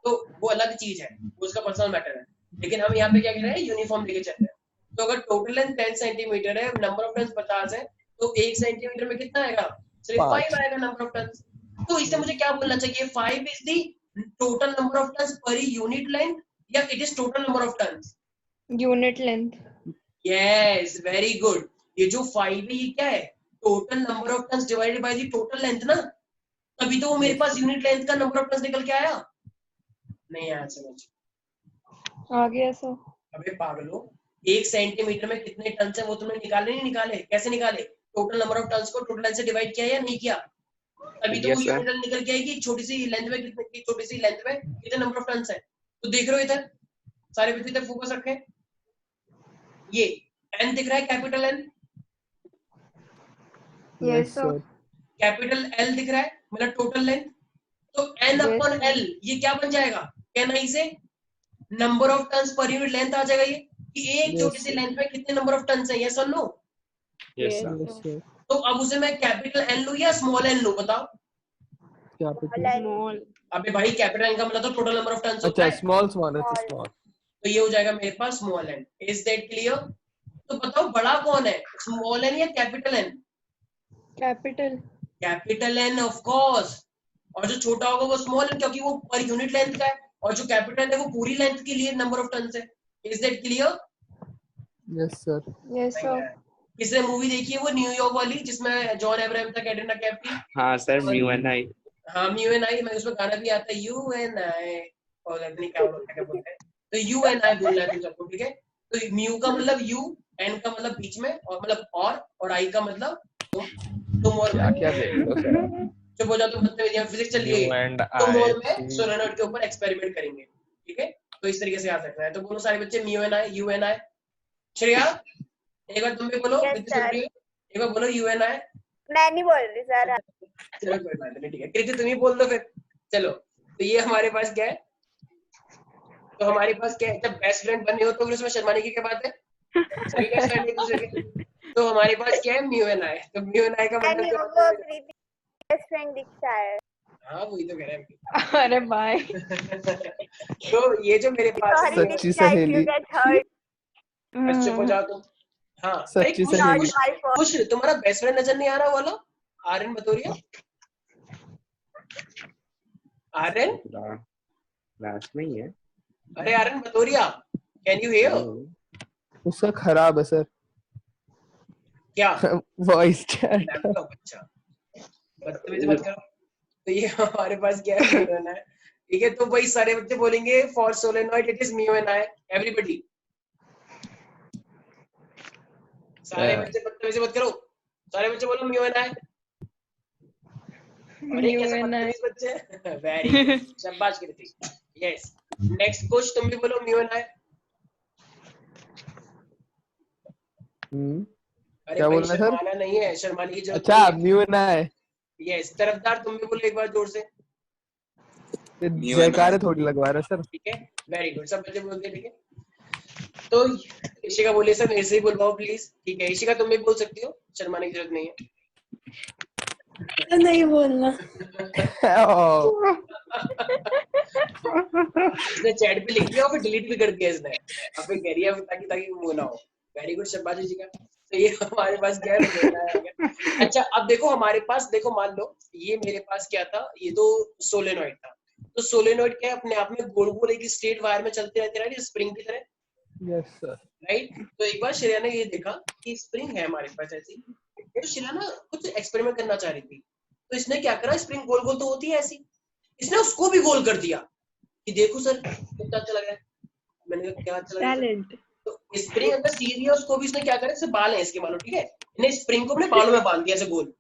तो वो अलग चीज है, वो उसका पर्सनल मैटर है। लेकिन हम यहाँ पे क्या कह रहे हैं, यूनिफॉर्म लेके चल रहे हैं। तो अगर टोटल लेंथ 10 सेंटीमीटर है, नंबर ऑफ टर्न्स 50 है, तो 1 सेंटीमीटर में कितना आएगा? सिर्फ 5 आएगा नंबर ऑफ टर्न्स। तो इससे मुझे क्या बोलना चाहिए, 5 is the total number of turns per unit length या it is total number of turns? Unit length. Yes, very good. ये जो 5 है ये क्या है? Total number of turns divided by the total length ना, तभी तो वो मेरे पास यूनिट लेंथ का नंबर ऑफ टर्न्स निकल के आया। नहीं आया समझ? आ गया सर। अबे पागलो, 1 सेंटीमीटर में कितने टन्स है वो तुमने निकाले नहीं निकाले? कैसे निकाले? टोटल नंबर ऑफ टन्स को टोटल लेंथ से डिवाइड किया या नहीं किया? तभी तो वो यूनिट लेंथ निकल के आएगी। छोटी सी लेंथ में कितने नंबर ऑफ टन्स है? तो देख रहे हो इधर सारे बच्चे इधर फोकस रखें, ये n दिख रहा है, capital N, Yes, sir. Capital L दिख रहा है, मतलब टोटल लेंथ। तो n अपॉन L ये क्या बन जाएगा? Can I say number of turns per unit length आ जाएगा ये, कि एक छोटी सी लेंथ में कितने नंबर ऑफ टन्स है, यस और नो? Yes Yes, sir. तो अब उसे मैं कैपिटल N लूं या स्मॉल n लूं बताओ? Capital. स्मॉल। अबे भाई कैपिटल N का मतलब तो टोटल नंबर ऑफ टन्स होता अच्छा है, small है तो small. तो ये हो जाएगा मेरे पास small n। Is that clear? तो बताओ बड़ा कौन है, स्मॉल n या capital N? Capital. Capital N of course, और जो छोटा होगा वो स्मॉल n, क्योंकि वो पर यूनिट लेंथ का है, और जो कैपिटल है वो पूरी लेंथ के लिए नंबर ऑफ टन्स है। Is that clear? Yes, sir. Yes sir. किसने मूवी देखी है वो न्यूयॉर्क वाली जिसमें जॉन अब्राहम था, कैटरीना कैफ थी? हाँ सर, म्यू एंड आई। हाँ म्यू एंड आई, मैं उसमें गाना भी आता है यू एंड आई, और नहीं क्या बोलते हैं, तो यू एंड आई बोलना है तुम सबको, ठीक है? तो म्यू का मतलब यू, एन का मतलब बीच में, और मतलब और आई का मतलब तुम और मैं। क्या देख रहे हो सर? चुप हो जाओ तुम, बदतमीजी, फिजिक्स चल रही है, तुम और मैं सोलेनॉइड के ऊपर एक्सपेरिमेंट करेंगे, ठीक है? तो इस तरीके से आ सकता है। तो बोलो सारे बच्चे mu and I, you and I. Shreya एक बार तुम भी बोलो, एक बार बोलो यू एंड आई। मैं नहीं बोल रही सर। चलो कोई बात नहीं, ठीक है, कृति तुम ही बोल दो फिर। चलो तो ये हमारे पास क्या है, तो हमारे पास क्या है, जब बेस्ट फ्रेंड बने हो तो फिर उसमें शर्माने की क्या बात है, सभी बेस्ट फ्रेंड एक दूसरे के। तो हमारे पास क्या है, म्यू एंड आई। तो म्यू एंड आई का मतलब क्या होता है? बेस्ट फ्रेंड दिखता है। हाँ वही तो कह रहे हैं। अरे बाय। तो ये जो मेरे पास है, सच्ची सहेली। चुप हो जाओ तुम। हाँ सच्ची सहेली। खुश, तुम्हारा बेस्ट फ्रेंड नजर नहीं आ रहा वाला आर्यन बतौरिया? आर्यन क्लास में ही है। अरे आर्यन बतौरिया, कैन यू हियर? उसका खराब है सर। क्या वॉइस चैट। लैपटॉप? अच्छा बदतमीजी मत करो। तो ये हमारे पास क्या है, म्यू एंड आई, ठीक है? तो वही सारे बच्चे बोलेंगे for solenoid it is mu and I, everybody. सारे बच्चे बदतमीजी मत करो, सारे बच्चे बोलो म्यू एंड आई। अरे कैसे बदतमीज बच्चे, वेरी शाबाश कृति। यस, नेक्स्ट कुछ तुम भी बोलो म्यू एंड आई। अरे क्या बोलना सर? शर्माना नहीं है, शर्माने की जरूरत अच्छा म्यू एंड आई। यस, तरफदार तुम भी बोलो एक बार जोर से। जयकारे थोड़ी लगवा रहा सर। ठीक है, वेरी गुड, सब बच्चे बोलते हैं, ठीक है? तो इशिका बोले सर मेरे से ही बोलवाओ प्लीज, ठीक है? इशिका तुम भी बोल सकती हो, शर्माने की जरूरत नहीं है। नहीं बोलना। इसने चैट पे लिख दिया और फिर डिलीट भी कर दिया इसने। अब फिर कह रही है ताकि ताकि वो ना हो। वेरी गुड शाबाश जी का। तो ये हमारे पास क्या है? अच्छा अब देखो हमारे पास, देखो मान लो ये मेरे पास क्या था, ये तो सोलेनॉइड था। तो सोलेनॉइड क्या है, अपने आप में गोल गोल एक स्ट्रेट वायर में चलते रहते हैं स्प्रिंग की तरह। Yes sir. राइट। तो एक बार श्रेया ने ये देखा कि स्प्रिंग है हमारे पास ऐसी, तो श्रेया ना कुछ एक्सपेरिमेंट करना चाह रही थी। तो इसने क्या करा, स्प्रिंग गोल गोल तो होती है ऐसी, इसने उसको भी गोल कर दिया कि देखो सर कितना अच्छा लग रहा है। मैंने कहा क्या अच्छा लग रहा है? टैलेंट। तो स्प्रिंग अगर सीधी है उसको भी इसने क्या करा, जैसे बाल है इसके मानो, ठीक है, इन्हें स्प्रिंग को अपने बालों में बांध दिया ऐसे गोल।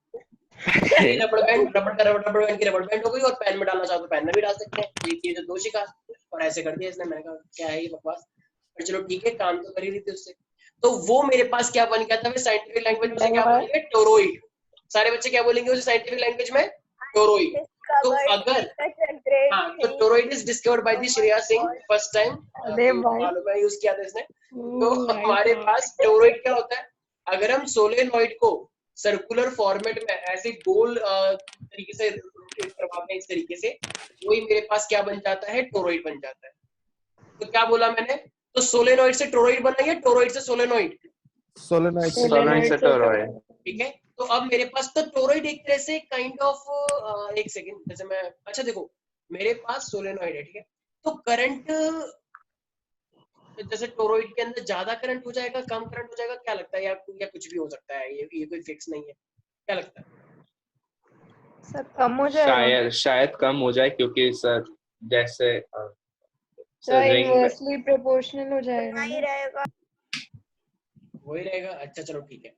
रबड़ बैंड, रबड़ बैंड की रबड़ बैंड हो गई, और पेन में डालना चाहो तो पेन में भी डाल सकते हैं। ये चीज दो शिकार और ऐसे कर दिया इसने। मैंने कहा क्या है ये बकवास, पर चलो ठीक है, काम तो कर ही रही थी उससे। तो वो मेरे पास क्या बन गया था, साइंटिफिक लैंग्वेज में क्या बोलेंगे, टोरॉइड। सारे बच्चे क्या बोलेंगे उसे साइंटिफिक लैंग्वेज में, टोरॉइड। तो अगर हाँ, तो toroid is discovered by the Shreya Singh first time, मालूम है यूज किया था इसने। तो हमारे पास टोरॉइड क्या होता है, अगर हम सोलेनॉइड को सर्कुलर फॉर्मेट में ऐसे गोल तरीके से रोटेट करवाते हैं इस तरीके से, वही मेरे पास क्या बन जाता है, टोरॉइड बन जाता है। तो क्या बोला मैंने, तो सोलेनॉइड से टोरॉइड बना या टोरॉइड से सोलेनॉइड? सोलेनॉइड से टोरॉइड। ठीक है। तो अब मेरे पास तो टोरॉइड एक तरह से काइंड ऑफ, एक सेकंड, जैसे मैं, अच्छा देखो मेरे पास सोलेनॉइड है, ठीक है, तो करंट जैसे टोरॉइड के अंदर ज्यादा करंट हो जाएगा, कम करंट हो जाएगा, क्या लगता है, या कुछ भी हो सकता है, ये कोई फिक्स नहीं है, क्या लगता है? सर कम हो जाएगा, शायद कम हो जाए, क्योंकि सर जैसे सर इनवर्सली प्रोपोर्शनल हो जाएगा, नहीं रहेगा, वही रहेगा। अच्छा चलो ठीक है।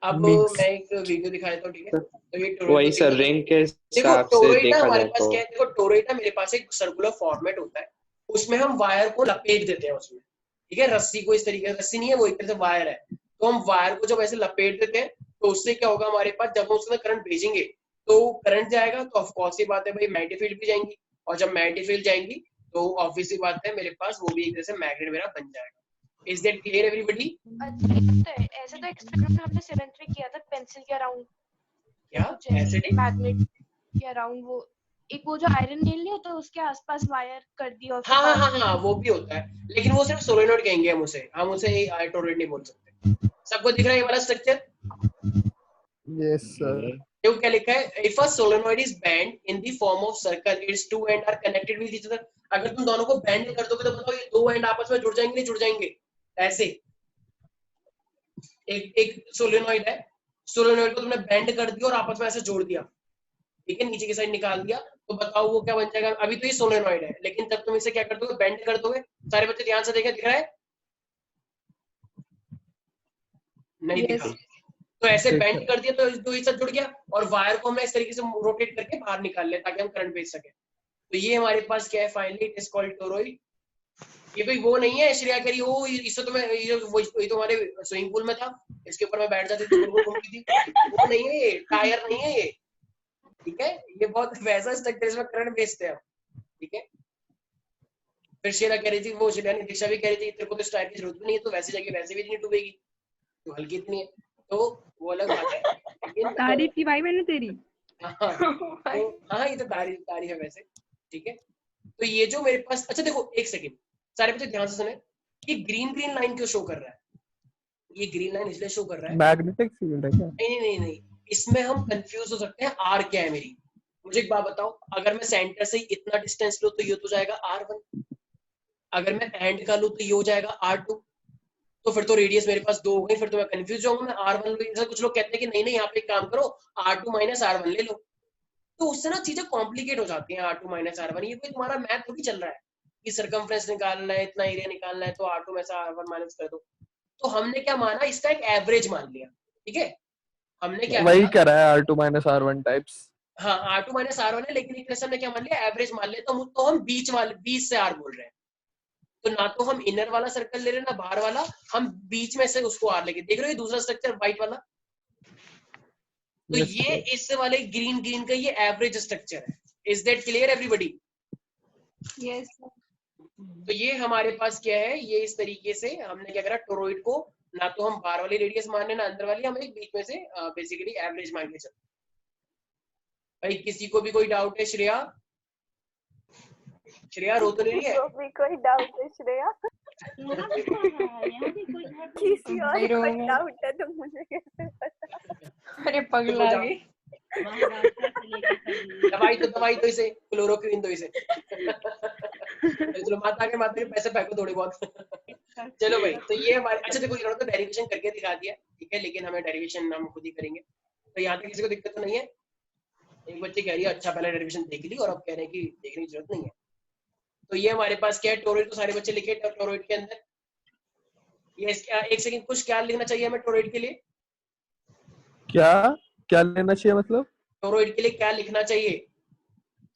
अब Mix. मैं एक वीडियो दिखा देता हूँ, ठीक है। तो ये वही टोरॉइड सर रिंग के देखो, हिसाब से टोरॉइड ना देखा हमारे जाए पास तो क्या है, देखो टोरॉइड ना मेरे पास एक सर्कुलर फॉर्मेट होता है, उसमें हम वायर को लपेट देते हैं उसमें, ठीक है, रस्सी को इस तरीके से, रस्सी नहीं है वो एक तरह से वायर है, तो हम वायर को जब ऐसे लपेट देते हैं तो उससे क्या होगा हमारे पास, जब हम उसमें करंट भेजेंगे तो करंट जाएगा, तो ऑफकोर्स ये बात है भाई मैग्नेटिक फील्ड भी जाएंगी, और जब मैग्नेटिक फील्ड जाएंगी तो ऑब्वियस सी बात है मेरे पास वो भी एक तरह से मैग्नेट मेरा बन जाएगा। Is that clear everybody? ऐसे तो एक्सपेरिमेंट हमने 7th में किया था पेंसिल के अराउंड, क्या एसिड मैग्नेट के अराउंड, वो एक वो जो आयरन नेल नहीं होता उसके आसपास वायर कर दिया, हाँ वो भी होता है, लेकिन वो सिर्फ सोलेनॉइड कहेंगे हम उसे टोरॉइड नहीं बोल सकते। सबको दिख रहा है ये वाला स्ट्रक्चर? Yes sir. देखो क्या लिखा है, if a solenoid is bend in the form of circle, its two end are connected with each other. अगर तुम दोनों को बेंड कर दोगे तो बताओ ये दो एंड आपस में जुड़ जाएंगे नहीं जुड़ जाएंगे? ऐसे एक सोलेनॉइड है, सोलेनॉइड को तुमने बेंड कर दिया और आपस में ऐसे जोड़ दिया, ठीक है, नीचे की साइड निकाल दिया, तो बताओ वो क्या बन जाएगा? अभी तो ये सोलेनॉइड है, लेकिन जब तुम इसे क्या कर दोगे, बेंड कर दोगे, सारे बच्चे ध्यान से देखें, दिख रहा है? नहीं Yes. दिखा। तो ऐसे बेंड कर दिया तो दो एक साथ जुड़ गया, और वायर को हमने इस तरीके से रोटेट करके बाहर निकाल लिया ताकि हम करंट भेज सके। तो ये हमारे पास क्या है, finally it is called toroid. ये कोई वो नहीं है श्रेया कह रही हो इससे तो मैं ये तो हमारे स्विमिंग पूल में था, इसके ऊपर मैं बैठ जाती थी, बिल्कुल घूमती थी, वो नहीं है, ये टायर नहीं है ये, ठीक है, ये बहुत वैसा स्ट्रक्चर इसमें करंट भेजते हैं, ठीक है। फिर श्रेया कह रही थी, वो श्रेया ने दीक्षा भी कह रही थी तेरे को तो स्टाइल की जरूरत भी नहीं है, तो वैसे जगह वैसे भी नहीं डूबेगी, तो हल्की इतनी है, तो वो अलग बात है, लेकिन तारीफ की भाई मैंने तेरी। हाँ ये तो तारीफ है वैसे, ठीक है। तो ये जो मेरे पास, अच्छा देखो एक सेकंड, सारे बच्चे ध्यान से सुने, ये ग्रीन लाइन क्यों शो कर रहा है? ये ग्रीन लाइन इसलिए शो कर रहा है, मैग्नेटिक फील्ड है क्या? नहीं, इसमें हम कंफ्यूज हो सकते हैं, आर क्या है मेरी, मुझे एक बात बताओ, अगर मैं सेंटर से इतना डिस्टेंस लूं तो ये तो जाएगा R1, अगर मैं एंड का लूं तो ये हो जाएगा R2, तो फिर तो रेडियस मेरे पास 2 हो गई, फिर तो मैं कंफ्यूज होऊंगा, मैं R1 लूं, जैसा कुछ लोग कहते हैं कि नहीं यहाँ पे एक काम करो R2 - R1 ले लो, तो उससे ना चीजें कॉम्प्लिकेट हो जाती हैं। R2 - R1 ये कोई तुम्हारा मैथ थोड़ी चल रहा है कि सर्कमफ्रेंस निकालना है, इतना एरिया निकालना है, तो R2 में से R1 माइनस कर दो। तो हमने क्या माना, इसका एक एवरेज मान लिया, ठीक है, हमने क्या वही कह रहा है R2 - R1 टाइप्स। हाँ R2 - R1 है, लेकिन एक तरह से हमने क्या मान लिया, एवरेज मान लिया, तो हम बीच से R बोल रहे हैं, तो ना तो हम इनर वाला सर्कल ले रहे हैं ना बाहर वाला, हम बीच में से उसको R लेके, देख रहे हो दूसरा स्ट्रक्चर व्हाइट वाला, तो Yes, ये इस वाले ग्रीन का ये एवरेज स्ट्रक्चर है। Is that clear everybody? Yes. तो ये हमारे पास क्या है, ये इस तरीके से हमने क्या करा, टोरॉइड को ना तो हम बाहर वाली रेडियस मान रहे ना अंदर वाली, हम एक बीच में से बेसिकली एवरेज मान के चलते। भाई किसी को भी कोई डाउट है श्रेया? श्रेया रो तो नहीं रही है? तो भी कोई डाउट है श्रेया? यहाँ भी कोई है, यहाँ भी कोई है। किसी और नहीं रो को मैं। डाउट है तो मुझे कैसे पता? अरे पगला जाओ। गई। महाराष्ट्र से लेके कल दवाई तो इसे क्लोरोक्विन दो इसे। चलो माता के पैसे फेंको थोड़े बहुत। चलो भाई, तो ये हमारे, अच्छा देखो इन्होंने तो डेरिवेशन करके दिखा दिया, ठीक है, लेकिन हमें डेरिवेशन हम खुद ही करेंगे। तो यहाँ तक किसी को दिक्कत तो नहीं है? एक बच्चे कह रही है अच्छा पहले डेरिवेशन देख ली और अब कह रहे हैं कि देखने की जरूरत नहीं है। तो ये हमारे पास क्या है, टोरॉइड, तो सारे बच्चे लिखे टोरॉइड के अंदर। ये एक सेकंड, कुछ क्या लिखना चाहिए हमें टोरॉइड के लिए? क्या क्या लेना चाहिए मतलब? टोरॉइड के लिए क्या लिखना चाहिए?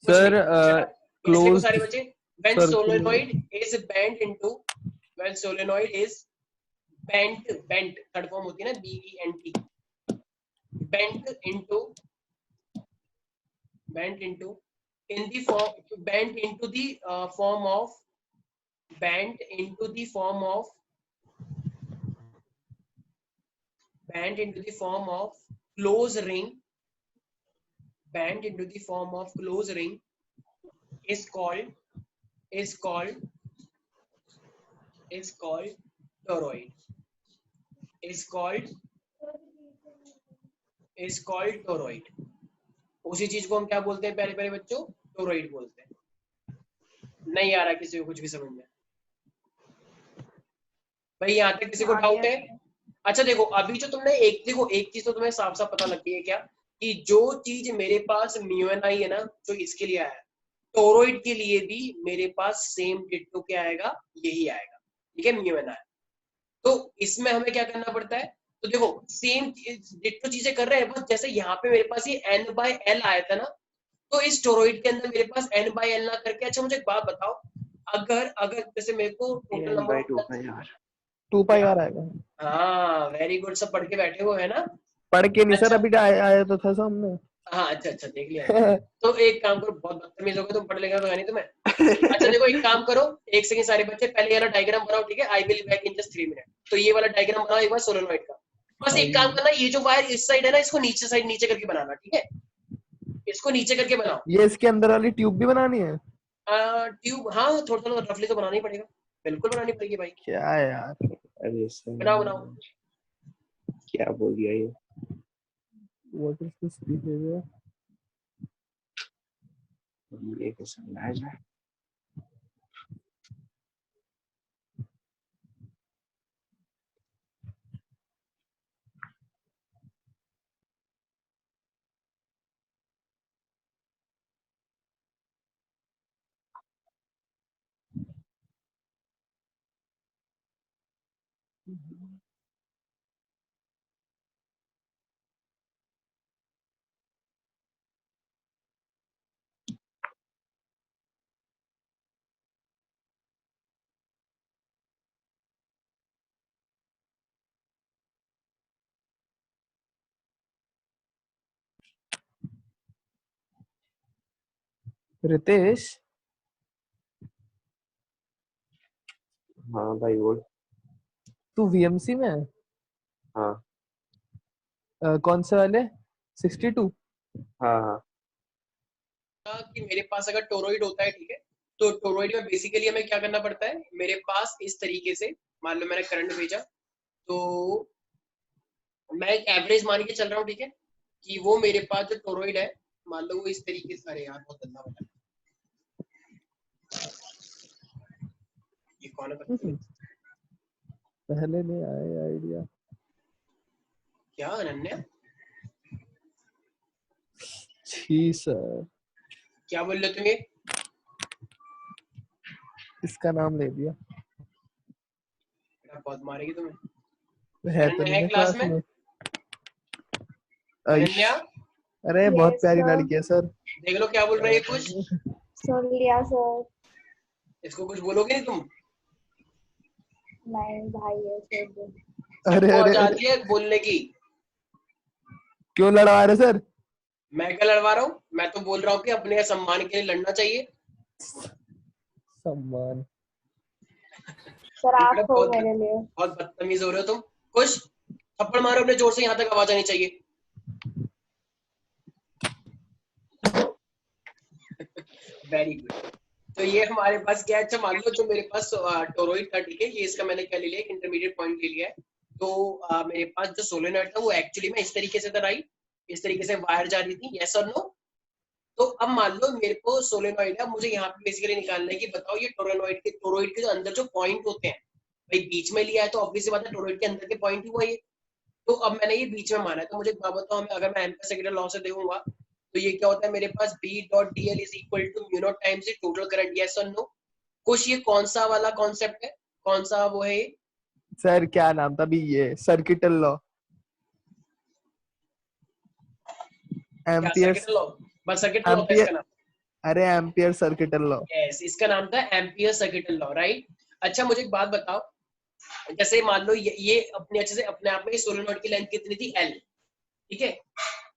सर देखो सारे क्लोज्ड बच्चे, when solenoid is bent into, when solenoid is bent third form होती है ना, BENT, bent into in the form, bent into the form of, bent into the form of, bent into the form of close ring, bent into the form of close ring is called toroid, is called toroid। उसी चीज को हम क्या बोलते हैं प्यारे प्यारे बच्चों? टोरॉइड बोलते हैं। नहीं आ रहा किसी को कुछ भी समझ में? भाई यहाँ तक किसी को डाउट है? अच्छा देखो, अभी जो तुमने एक चीज तो तुम्हें साफ साफ पता लग गई है क्या, कि जो चीज मेरे पास म्यूएनआई है ना, जो इसके लिए आया, टोरॉइड के लिए भी मेरे पास सेम डिट्टो क्या आएगा, यही आएगा, ठीक है, म्यूएनआई। तो इसमें हमें क्या करना पड़ता है? तो देखो सेम डिट्टो चीजें कर रहे हैं, बस जैसे यहाँ पे मेरे पास ये N/L आया था ना, तो इस टोरॉइड के अंदर मेरे पास N/L ना करके, अच्छा मुझे एक बात बताओ, अगर जैसे मेरे को टोटल नंबर 2 पाई आ आएगा। हाँ वेरी गुड, सब पढ़ के बैठे हुए है ना? पढ़ के नहीं सर, अच्छा। अभी आया तो था सामने। हाँ अच्छा देख लिया। तो एक काम करो, बहुत बदतमीज हो गए तुम, पढ़ लेगा तो नहीं तुम्हें। अच्छा देखो एक काम करो, एक सेकंड सारे बच्चे, पहले वाला डायग्राम बनाओ, ठीक है, I will back in just 3 minute. तो ये वाला डायग्राम बनाओ एक बार सोलेनॉइड का। बस एक काम करना, ये जो वायर इस साइड है ना, इसको नीचे करके बनाना, ठीक है, इसको नीचे करके बनाओ। ये इसके अंदर वाली ट्यूब भी बनानी है? ट्यूब, हाँ थोड़ा रफली तो बनाना ही पड़ेगा, बिल्कुल बनानी पड़ेगी भाई। क्या है यार? अरे सर बनाओ। क्या बोल दिया ये? What is this behaviour? ये कैसा मैच है? रितेश, हाँ भाई बोल। तू वीएमसी में है? हाँ कौन से वाले? 62? हाँ कि मेरे पास अगर टोरॉइड होता है, ठीक है, तो टोरॉइड में बेसिकली हमें क्या करना पड़ता है, मेरे पास इस तरीके से, मान लो मैंने करंट भेजा, तो मैं एक एवरेज मान के चल रहा हूँ, ठीक है, कि वो मेरे पास जो टोरॉइड है, मान लो वो इस तरीके से, अरे यार बहुत गंदा बता, ये कौन है? पहले नहीं आया आइडिया। क्या अनन्या? जी सर। क्या बोल रहे तुम? ये इसका नाम ले दिया। बहुत मारेगी तुम्हें। है तो अनन्या नहीं है क्लास में? अनन्या अरे बहुत प्यारी लड़की है सर। देख लो क्या बोल रही है कुछ। सुन लिया सर। इसको कुछ बोलोगे नहीं तुम? नहीं भाई है सर। अरे सबको अरे आजादी है बोलने की। क्यों लड़वा रहे सर? मैं क्या लड़वा रहा हूँ? मैं तो बोल रहा हूँ कि अपने सम्मान के लिए लड़ना चाहिए। सम्मान सर आप हो मेरे लिए। बहुत बदतमीज हो रहे हो तुम। कुछ थप्पड़ मारो अपने जोर से, यहाँ तक आवाज आनी चाहिए। Very good. तो ये हमारे पास क्या है, अच्छा मान लो जो मेरे पास टोरॉइड था, ठीक है, ये इसका मैंने क्या ले लिया, एक इंटरमीडिएट पॉइंट ले लिया है। तो मेरे पास जो सोलेनॉइड था वो एक्चुअली में इस तरीके से था, राइट, इस तरीके से वायर जा रही थी, यस और नो। तो अब मान लो मेरे को सोलेनॉइड है, मुझे यहाँ पे बेसिकली निकालना है कि बताओ ये टोरॉइड के जो अंदर जो पॉइंट होते हैं, भाई बीच में लिया है तो ऑब्वियस सी बात है टोरॉइड के अंदर के पॉइंट ही हुआ ये। तो अब मैंने ये बीच में माना है, तो मुझे एक बात बताओ, अगर मैं एम्पियर सेकेंड लॉ से देखूंगा तो ये क्या होता है मेरे पास, B dot DL is equal to mu naught times the total current, yes और नो। कुछ ये कौन सा वाला कॉन्सेप्ट है, कौन सा वो है ये? सर क्या नाम था भी, ये सर्किटल लॉ, क्या एम्पियर, सर्किट लॉ? बस सर्किट लॉ था एम्पियर, इसका नाम। अरे एम्पियर सर्किटल लॉ। यस, इसका नाम था एम्पियर सर्किटल लॉ, राइट। अच्छा मुझे एक बात बताओ, जैसे मान लो ये अपने अच्छे से अपने आप में सोलेनॉइड की लेंथ कितनी थी, L, ठीक है।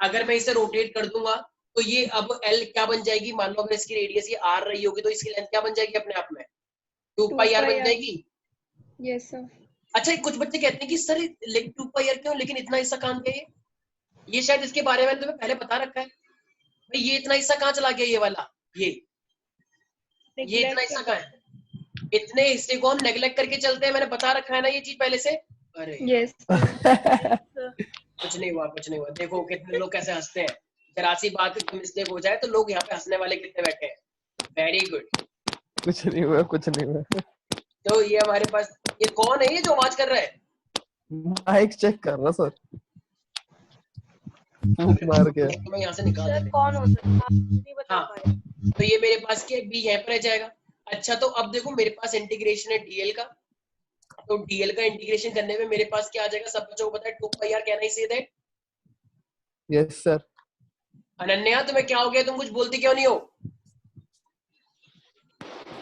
अगर मैं इसे रोटेट कर दूंगा तो ये अब L क्या बन जाएगी, मान लो अगर इसकी रेडियस ये R रही होगी तो इसकी लेंथ क्या बन जाएगी अपने आप में, 2 पाई R बन जाएगी। Yes sir. अच्छा कुछ बच्चे कहते हैं कि सर 2 पाई R क्यों, लेकिन इतना हिस्सा कहाँ गया ये शायद इसके बारे में तुम्हें पहले बता रखा है भाई, ये इतना हिस्सा कहाँ चला गया, ये वाला ये इतना हिस्सा कहाँ है, इतने हिस्से को हम नेग्लेक्ट करके चलते हैं, मैंने बता रखा है ना ये चीज पहले से। अरे यस कुछ नहीं हुआ, कुछ नहीं हुआ, देखो कितने लोग कैसे हंसते हैं, जरा सी बात मिस्टेक हो जाए तो लोग यहाँ पे हंसने वाले कितने बैठे हैं, वेरी गुड। कुछ नहीं हुआ, कुछ नहीं हुआ। तो ये हमारे पास, ये कौन है ये जो आवाज कर रहा है? माइक चेक कर रहा सर, फूंक मार के। तो मैं यहाँ से निकाल सर देता कौन हो सकता है, आप नहीं बता हाँ। पाए। हूँ। तो ये मेरे पास क्या B यहाँ पर रह जाएगा। अच्छा तो अब देखो मेरे पास इंटीग्रेशन है DL का, तो DL का इंटीग्रेशन करने में मेरे पास क्या आ जाएगा, सब बच्चों को पता है 2 pi R, can I say that? Yes sir. Ananya तुम्हें क्या हो गया, तुम कुछ बोलती क्यों नहीं हो?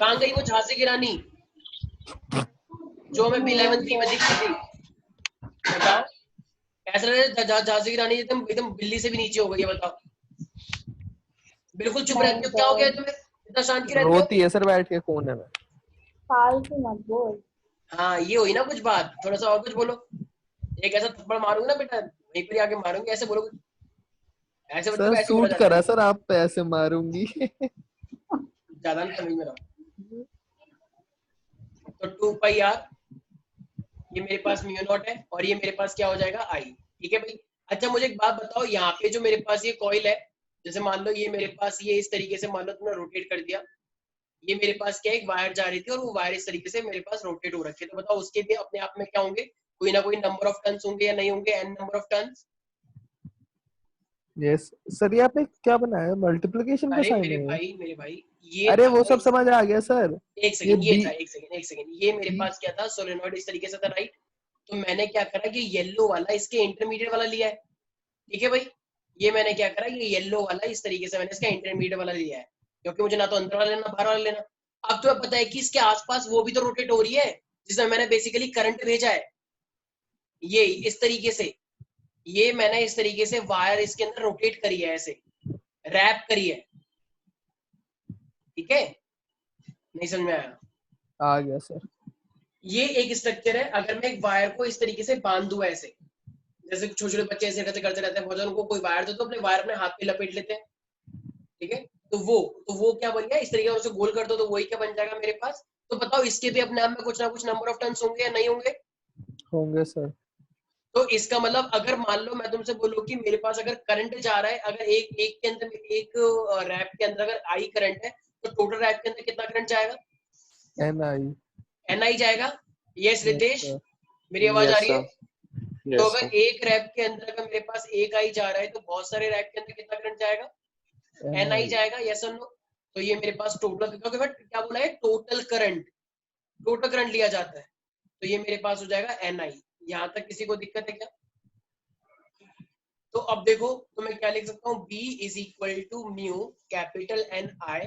कहाँ गई वो झांसी की रानी जो हमें B11 में दिखती थी, बताओ। ऐसा लग रहा है झांसी की रानी एकदम एकदम बिल्ली से भी नीचे हो गई है, बताओ। बिल्कुल चुप रहती हो, क्या हो गया तुम्हें, इतना शांत क्यों रहती हो? रोती है सर बैठ के कोने में। फालतू मत बोल। हाँ ये हुई ना कुछ बात, थोड़ा सा और कुछ बोलो। एक ऐसा थप्पड़ मारूंगा ना बेटा, वहीं पर आके मारूंगी, ऐसे बोलो, ऐसे सर मतलब ऐसे बोला सूट जाता करा है, सर, आप पे ऐसे मारूंगी। ज्यादा नहीं समझ में रहा। तो 2 पाई R ये मेरे पास म्यू नॉट है और ये मेरे पास क्या हो जाएगा I, ठीक है भाई। अच्छा मुझे एक बात बताओ, यहाँ पे जो मेरे पास ये कॉइल है, जैसे मान लो ये मेरे पास ये इस तरीके से, मान लो तुमने रोटेट कर दिया, ये मेरे पास क्या एक वायर जा रही थी और वो वायर इस तरीके से मेरे पास रोटेट हो रखी है, तो बताओ उसके भी अपने आप में क्या होंगे, कोई ना कोई नंबर ऑफ टर्न्स होंगे या नहीं होंगे, n number of turns. Yes sir, ये आपने क्या बनाया, मल्टीप्लिकेशन का अरे साइन मेरे है? भाई मेरे भाई ये अरे था वो भाई, सब समझ आ गया सर। एक सेकंड ये बी, था, एक सेकंड ये मेरे पास क्या था, सोलेनॉइड इस तरीके से था, राइट। तो मैंने क्या करा कि येलो वाला इसके इंटरमीडिएट वाला लिया है, ठीक है भाई। ये मैंने क्या करा, ये येलो वाला इस तरीके से मैंने इसका इंटरमीडिएट वाला लिया है, क्योंकि मुझे ना तो अंदर वाला लेना बाहर वाला लेना। अब तुम्हें पता है कि इसके आसपास वो भी तो रोटेट हो रही है जिसमें मैंने बेसिकली करंट भेजा है, ये इस तरीके से, ये मैंने इस तरीके से वायर इसके अंदर रोटेट करी है, ऐसे रैप करी है, ठीक है। नहीं समझ में आया? आ गया सर। ये एक स्ट्रक्चर है, अगर मैं एक वायर को इस तरीके से बांध दूं ऐसे, जैसे छोटे छोटे बच्चे ऐसे करते रहते हैं, बहुत उनको कोई वायर दो तो अपने वायर अपने हाथ पे लपेट लेते हैं, ठीक है। तो वो क्या बन गया, इस तरीके से उसे गोल कर दो तो वही क्या बन जाएगा मेरे पास। तो बताओ इसके भी अपने आप में कुछ ना कुछ नंबर ऑफ टर्न्स होंगे या नहीं होंगे? होंगे सर। तो इसका मतलब अगर मान लो मैं तुमसे बोलूं कि मेरे पास अगर करंट जा रहा है, अगर एक के अंदर, एक रैप के अंदर अगर I करंट है, तो टोटल रैप के अंदर कितना करंट जाएगा? NI जाएगा। यस रितेश, मेरी आवाज आ Yes, रही है? sir. तो Yes, अगर sir. एक रैप के अंदर अगर मेरे पास एक I जा रहा है, तो बहुत सारे रैप के अंदर कितना करंट जाएगा? NI जाएगा, यस और नो। तो ये मेरे पास टोटल, क्योंकि मैं क्या बोला है, टोटल करंट लिया जाता है, तो ये मेरे पास हो जाएगा NI। यहाँ तक किसी को दिक्कत है क्या? तो अब देखो तो मैं क्या लिख सकता हूँ, B is equal to mu capital NI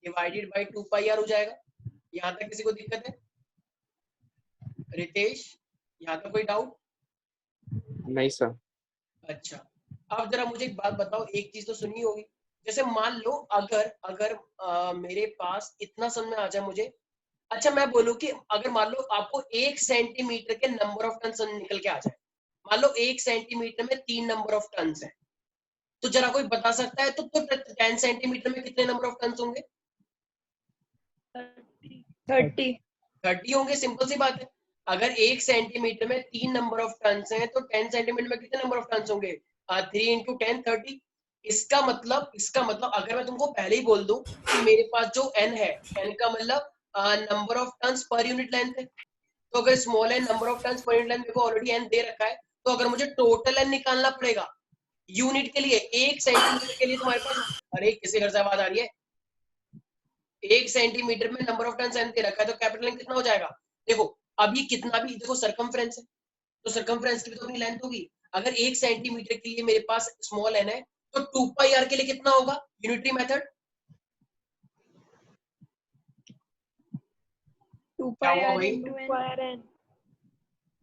divided by 2 pi R हो जाएगा। यहाँ तक किसी को दिक्कत है? रितेश, यहाँ तक कोई डाउट? नहीं sir. अच्छा, अब जरा मुझे एक बात बताओ, एक चीज तो सुनी होगी, जैसे मान लो अगर अगर मेरे पास इतना समझ में आ जाए मुझे, अच्छा मैं बोलूं कि अगर मान लो आपको 1 सेंटीमीटर के नंबर ऑफ टन निकल के आ जाए, मान लो 1 सेंटीमीटर में 3 नंबर ऑफ टन है, तो जरा कोई बता सकता है तो 10 सेंटीमीटर में कितने नंबर ऑफ टन होंगे? 30 होंगे, सिंपल सी बात है। अगर 1 सेंटीमीटर में 3 नंबर ऑफ टर्न्स हैं तो 10 सेंटीमीटर में कितने नंबर ऑफ टर्न्स होंगे? 3 into 10 30। इसका मतलब अगर मैं तुमको पहले ही बोल दूं कि मेरे पास जो n है, n का मतलब number of turns per unit length है, तो अगर small n number of turns per unit length मेरे को ऑलरेडी n दे रखा है, तो अगर मुझे टोटल n निकालना पड़ेगा यूनिट के लिए 1 सेंटीमीटर के लिए, तुम्हारे पास, अरे किसी घर से आवाज आ रही है, 1 सेंटीमीटर में नंबर ऑफ टर्न्स n दे रखा है, तो कैपिटल N कितना हो जाएगा? देखो अब ये कितना भी, देखो सरकमफ्रेंस है तो सरकमफ्रेंस की भी तो अपनी लेंथ होगी। अगर 1 सेंटीमीटर के लिए मेरे पास स्मॉल n है तो 2 पाई r के लिए कितना होगा? यूनिटरी मेथड 2 क्या पाई हुआ आर भाई? Into n.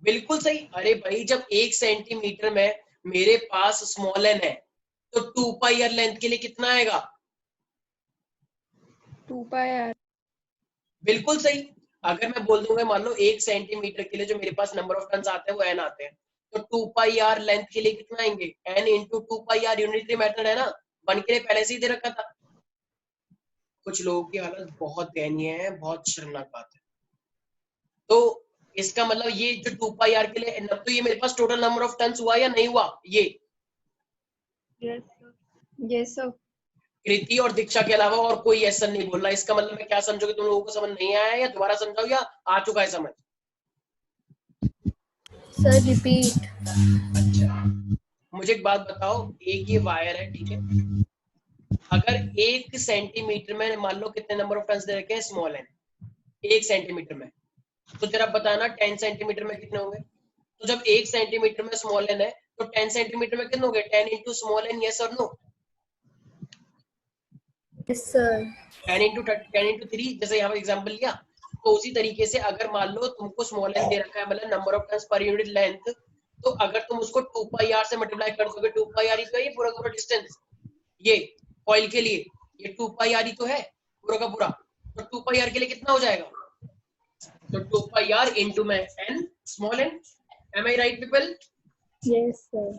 बिल्कुल सही। अरे भाई जब 1 सेंटीमीटर में मेरे पास स्मॉल n है तो 2 पाई r लेंथ के लिए कितना आएगा? 2 पाई आर। बिल्कुल सही। अगर मैं बोल दूंगा मान लो 1 सेंटीमीटर के लिए जो मेरे पास नंबर ऑफ टर्न्स आते हैं वो n आते हैं, तो 2 पाई r लेंथ के लिए कितना आएंगे? n into 2 pi r unitary method है ना, बन के लिए पहले से ही दे रखा था। कुछ लोगों की हालत बहुत दयनीय है, बहुत शर्मनाक बात है। तो इसका मतलब ये जो 2 पाई r के लिए, तो ये मेरे पास टोटल नंबर ऑफ टर्न्स हुआ या नहीं हुआ? ये यस सर। कृति और दीक्षा के अलावा और कोई ऐसा नहीं बोल रहा। इसका मतलब मैं क्या समझो कि तुम लोगों को समझ नहीं आया, या दोबारा समझाओ, या आ चुका है समझ? Sir repeat. अच्छा मुझे एक बात बताओ, एक ये वायर है, ठीक है, अगर 1 सेंटीमीटर में मान लो कितने नंबर ऑफ टर्न्स दे रखे हैं? स्मॉल n 1 सेंटीमीटर में, तो जरा बताना 10 सेंटीमीटर में कितने होंगे? तो जब 1 सेंटीमीटर में स्मॉल n है तो 10 सेंटीमीटर में कितने होंगे? 10 into स्मॉल n, यस और नो? Yes sir. 10 into 3 जैसे यहाँ पर एग्जांपल लिया, तो उसी तरीके से अगर मान लो तुमको स्मॉल n दे रखा है, मतलब number of turns per unit length, तो अगर तुम उसको 2 पाई r से मल्टीप्लाई कर दोगे, 2 पाई r ही तो है ये पूरा पूरा डिस्टेंस, ये कॉइल के लिए ये 2 पाई r ही तो है पूरा का पूरा, तो 2 पाई r के लिए कितना हो जाएगा? तो 2 पाई r into में n small n, am I right people? Yes sir.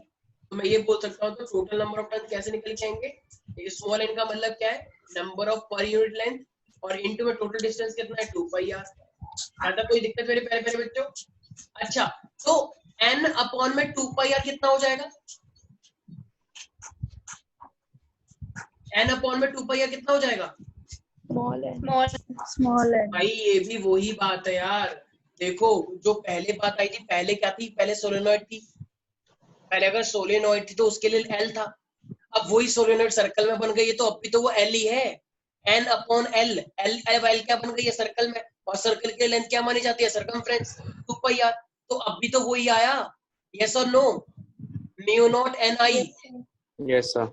तो मैं ये बोल सकता हूँ तो टोटल नंबर ऑफ टर्न कैसे निकल के आएंगे? स्मॉल n का मतलब क्या है? नंबर ऑफ पर यूनिट लेंथ, और इनटू में टोटल डिस्टेंस कितना है? 2 पाई r। ज्यादा कोई दिक्कत मेरे प्यारे प्यारे बच्चों? अच्छा तो n अपॉन में 2 पाई r कितना हो जाएगा? n अपॉन में 2 पाई r कितना हो जाएगा? स्मॉल है। भाई ये भी वही बात है यार। देखो जो पहले बात आई थी, पहले क्या थी? पहले सोलेनॉइड थी। पहले अगर सोलेनॉइड थी तो उसके लिए L था, अब वही सोलेनॉइड सर्कल में बन गई है तो अब भी तो वो L ही है, N अपॉन L। L क्या बन गई है? सर्कल में, और सर्कल की लेंथ क्या मानी जाती है? Circumference 2 pi r। तो अब भी तो वही आया, यस और no? Mu naught n I, yes sir.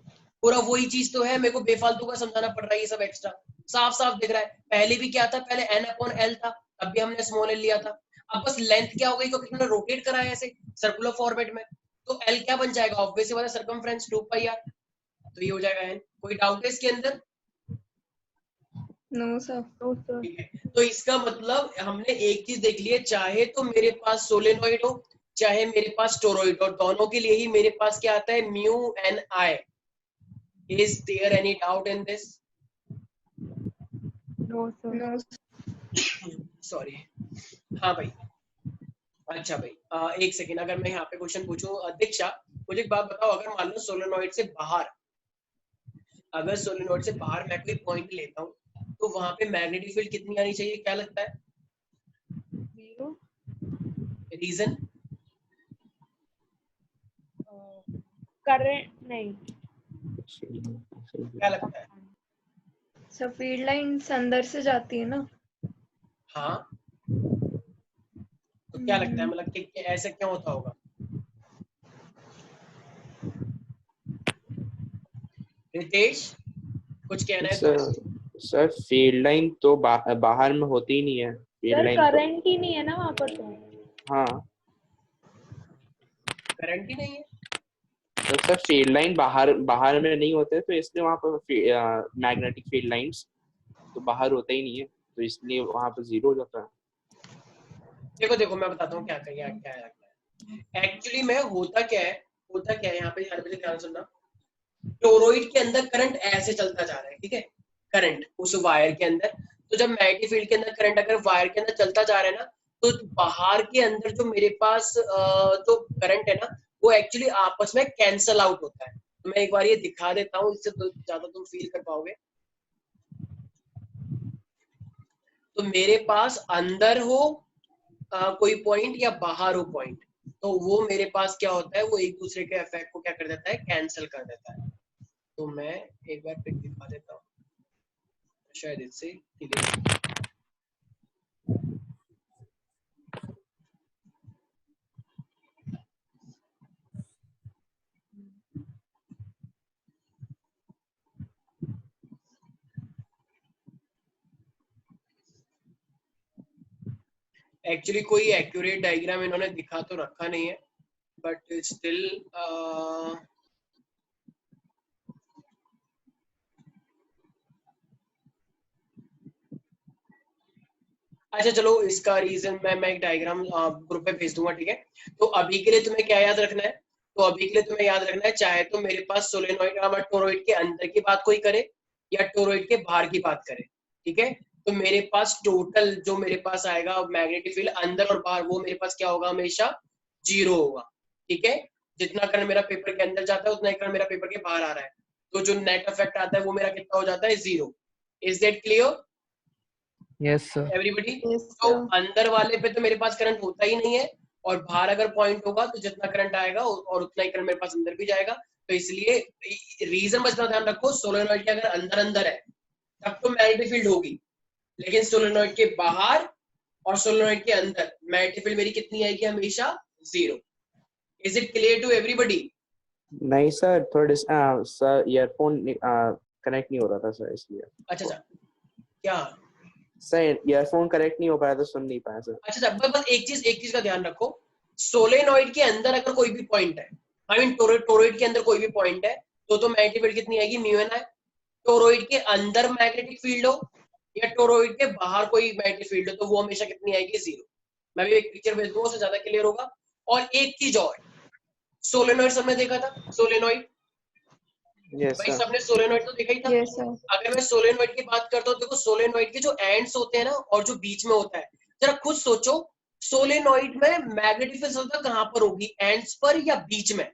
पूरा वही चीज तो है। मेरे को बेफालतू का समझाना पड़ रहा है ये सब एक्स्ट्रा, साफ साफ दिख रहा है। पहले भी क्या था? पहले n अपॉन L था, तब भी हमने स्मॉल l लिया था। अब बस लेंथ क्या हो गई क्योंकि हमने रोटेट करा है ऐसे सर्कुलर फॉर्मेट में, तो L क्या बन जाएगा? ऑब्वियसली वाला सरकमफ्रेंस 2 पाई r, तो ये हो जाएगा n। कोई डाउट है इसके अंदर? No sir. ठीक है, तो इसका मतलब हमने एक चीज देख ली है, चाहे तो मेरे पास सोलेनॉइड हो चाहे मेरे पास टोरॉइड हो, दोनों के लिए ही मेरे पास क्या आता है? Mu N I. Is there any doubt in this? No sir. Sorry. हाँ भाई, अच्छा भाई एक सेकेंड, अगर मैं यहाँ पे क्वेश्चन पूछूं, दीक्षा मुझे एक बात बताओ, अगर मान लो सोलेनॉइड से बाहर, अगर सोलेनॉइड से बाहर मैं कोई पॉइंट लेता हूँ तो वहां पे मैग्नेटिक फील्ड कितनी आनी चाहिए? क्या लगता है? 0। रीजन? करंट नहीं, क्या लगता है? सर फील्ड लाइंस अंदर से जाती है ना। हाँ तो क्या लगता है, मतलब कि ऐसा क्यों होता होगा? रितेश कुछ कहना है तुम्हें? सर फील्ड लाइन तो बाहर में होती ही नहीं है। फील्ड सर लाइन करंट ही नहीं है ना वहां पर तो। हाँ करंट ही नहीं है तो सर फील्ड लाइन बाहर में नहीं होते, तो इसलिए वहां पर मैग्नेटिक फील्ड लाइंस तो बाहर होता ही नहीं है, तो इसलिए वहां पर 0 हो जाता है। देखो मैं बताता हूँ क्या है एक्चुअली में। होता क्या है यहाँ पे ध्यान सुनना। टोरॉइड के अंदर करंट ऐसे चलता जा रहा है, ठीक है, करंट उस वायर के अंदर, तो जब मैग्नेटिक फील्ड के अंदर करंट अगर वायर के अंदर चलता जा रहा है ना, तो बाहर के अंदर जो मेरे पास जो करंट है ना, वो एक्चुअली आपस में कैंसल आउट होता है। तो मैं एक बार ये दिखा देता हूँ, इससे तो ज्यादा तुम फील कर पाओगे। तो मेरे पास अंदर हो कोई पॉइंट या बाहर हो पॉइंट, तो वो मेरे पास क्या होता है, वो एक दूसरे के इफेक्ट को क्या कर देता है, कैंसिल कर देता है। तो मैं एक बार पिक दिखा देता हूँ, शायद इससे क्लियर। एक्चुअली कोई एक्यूरेट डायग्राम इन्होंने दिखा तो रखा नहीं है, बट स्टिल अच्छा चलो इसका रीजन मैं एक डायग्राम ग्रुप पे भेज दूंगा, ठीक है। तो अभी के लिए तुम्हें क्या याद रखना है, तो अभी के लिए तुम्हें याद रखना है, चाहे तो मेरे पास सोलेनोइड टोरॉइड के अंदर की बात कोई करे या टोरॉइड के बाहर की बात करे, ठीक है। तो मेरे पास टोटल जो मेरे पास आएगा मैग्नेटिक फील्ड अंदर और बाहर, वो मेरे पास क्या होगा, हमेशा 0 होगा, ठीक है। जितना करंट मेरा पेपर के अंदर जाता है उतना ही करंट मेरा पेपर के बाहर आ रहा है, तो जो नेट इफेक्ट आता है वो मेरा कितना हो जाता है, 0। Is that clear yes sir. Everybody? तो अंदर वाले पे तो मेरे पास करंट होता ही नहीं है, और बाहर अगर पॉइंट होगा तो जितना करंट आएगा और उतना ही करंट मेरे पास अंदर भी जाएगा। तो इसलिए रीजन बस ध्यान रखो, सोलेनोइड के अगर अंदर अंदर है तब तो मैग्नेटिक फील्ड होगी, लेकिन सोलेनोइड के बाहर और सोलेनोइड के अंदर मैग्नेटिक फील्ड मेरी कितनी आएगी, हमेशा 0। Is it clear to everybody? नहीं सर, थोड़ा सर ईयरफोन कनेक्ट नहीं हो रहा था सर, इसलिए। अच्छा क्या सर ईयरफोन कनेक्ट नहीं हो पाया तो सुन नहीं पाया सर। अच्छा बस एक चीज का ध्यान रखो, सोलेनोइड के अंदर अगर कोई भी पॉइंट है, आई मीन टोरॉइड के अंदर कोई भी पॉइंट है, तो मैग्नेटिक फील्ड कितनी आएगी, म्यू एन आई। टोरॉइड के अंदर मैग्नेटिक फील्ड हो या टोरॉइड के बाहर कोई मैग्नेटिक फील्ड हो, तो वो हमेशा कितनी आएगी, 0। मैं भी एक पिक्चर भेज दूंगा, उससे ज्यादा क्लियर होगा। और एक चीज और, सोलेनोइड सबने देखा था, सोलेनोइड यस भाई सर। सबने सोलेनोइड तो देखा ही था। Yes sir. अगर मैं सोलेनोइड की बात करता हूँ, देखो सोलेनोइड के जो एंड्स होते हैं ना और जो बीच में होता है, जरा खुद सोचो, सोलेनोइड में मैग्नेटिक फील्ड कहां पर होगी, एंड्स पर या बीच में?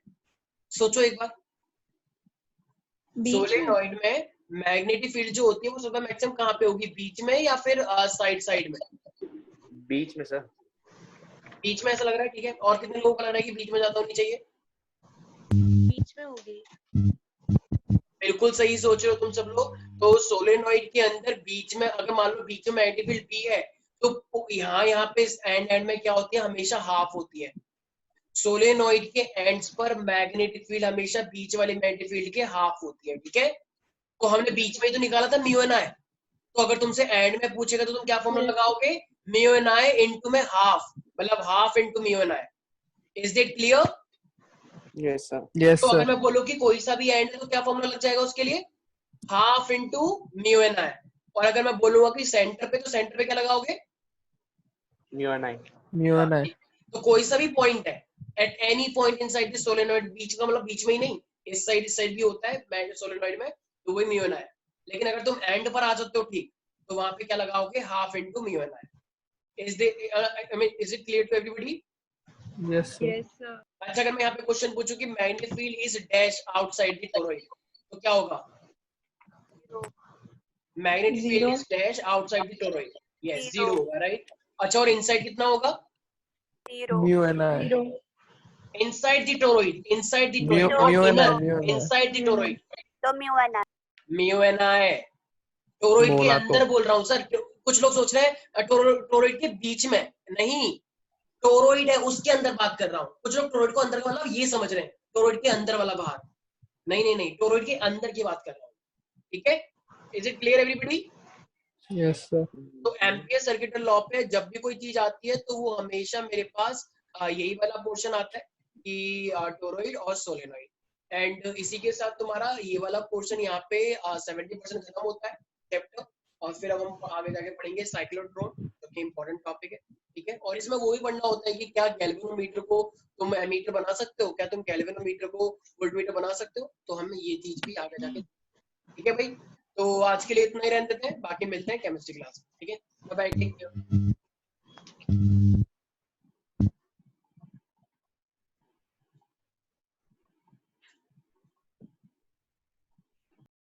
सोचो एक बार। सोलेनोइड में मैग्नेटिक फील्ड जो होती है वो सबका मैक्सिमम कहां पे होगी, बीच में या फिर साइड में? बीच में सर। बीच में ऐसा लग रहा है, ठीक है। और कितने लोगों को लग रहा है कि बीच में ज्यादा होनी चाहिए? बीच में होगी। बिल्कुल सही सोच रहे हो तुम सब लोग। तो सोलेनोइड के अंदर बीच में, अगर मान लो बीच में मैग्नेटिक फील्ड बी है, तो यहाँ पे इस एंड में क्या होती है, हमेशा हाफ होती है। सोलेनोइड के एंड्स पर मैग्नेटिक फील्ड हमेशा बीच वाले मैग्नेटिक फील्ड के हाफ होती है, ठीक है। तो हमने बीच में ही तो निकाला था म्यू एन आई, तो अगर तुमसे एंड में पूछेगा तो तुम क्या फॉर्मूला लगाओगे, म्यू एन आई इंटू में हाफ, मतलब half into mu N I. Is that clear? Yes sir. Yes तो अगर सर। मैं बोलूं कि कोई सा भी एंड है तो क्या फॉर्मूला लग जाएगा उसके लिए, हाफ इंटू म्यू एन आई। और अगर मैं बोलूंगा कि सेंटर पे, तो सेंटर पे क्या लगाओगे, mu N I. Mu N I. तो कोई सा भी पॉइंट है at any point inside the solenoid, बीच का मतलब बीच में ही नहीं, इस साइड भी होता है सोलेनोइड में, तो वही म्यू एन आई। लेकिन अगर तुम एंड पर आ जाते हो, ठीक, तो वहां पे क्या लगाओगे, half into mu N I. Is it clear to everybody? Yes sir. Yes sir. अच्छा अगर मैं यहाँ पे क्वेश्चन पूछूं कि magnetic field is dash outside the toroid, तो क्या होगा, magnetic field is dash outside the toroid, yes 0 होगा, राइट। अच्छा और इनसाइड कितना होगा, 0। Mu N I. Inside the toroid, inside the mu toroid, mu naught n I. Inner, mu N I inside the toroid, तो mu N I. Mu N I. Toroid के बोला अंदर तो। बोल रहा हूँ सर, कुछ लोग सोच रहे हैं टोरॉइड के बीच में, नहीं, टोरॉइड है उसके अंदर बात कर रहा हूँ। कुछ लोग टोरॉइड को अंदर का मतलब ये समझ रहे हैं, टोरॉइड के अंदर वाला बाहर, नहीं नहीं नहीं, टोरॉइड के अंदर की बात कर रहा हूँ, ठीक है। Is it clear everybody? Yes sir. तो एम्पियर सर्किट लॉ पे जब भी कोई चीज आती है तो वो हमेशा मेरे पास यही वाला पोर्शन आता है कि टोरॉइड और सोलेनोइड, एंड इसी के साथ तुम्हारा ये वाला पोर्शन यहाँ पे 70% खत्म होता है चैप्टर। और फिर अब हम आगे जाके पढ़ेंगे साइक्लोट्रॉन, जो कि इंपॉर्टेंट टॉपिक है, ठीक है। और इसमें वो भी पढ़ना होता है कि क्या गैल्वेनोमीटर को तुम एमीटर बना सकते हो, क्या तुम गैल्वेनोमीटर को वोल्टमीटर बना सकते हो, तो हमें ये चीज भी आगे जाके, ठीक है भाई। तो आज के लिए इतना ही रहने देते हैं, बाकी मिलते हैं केमिस्ट्री क्लास में, ठीक है? Bye bye, take care.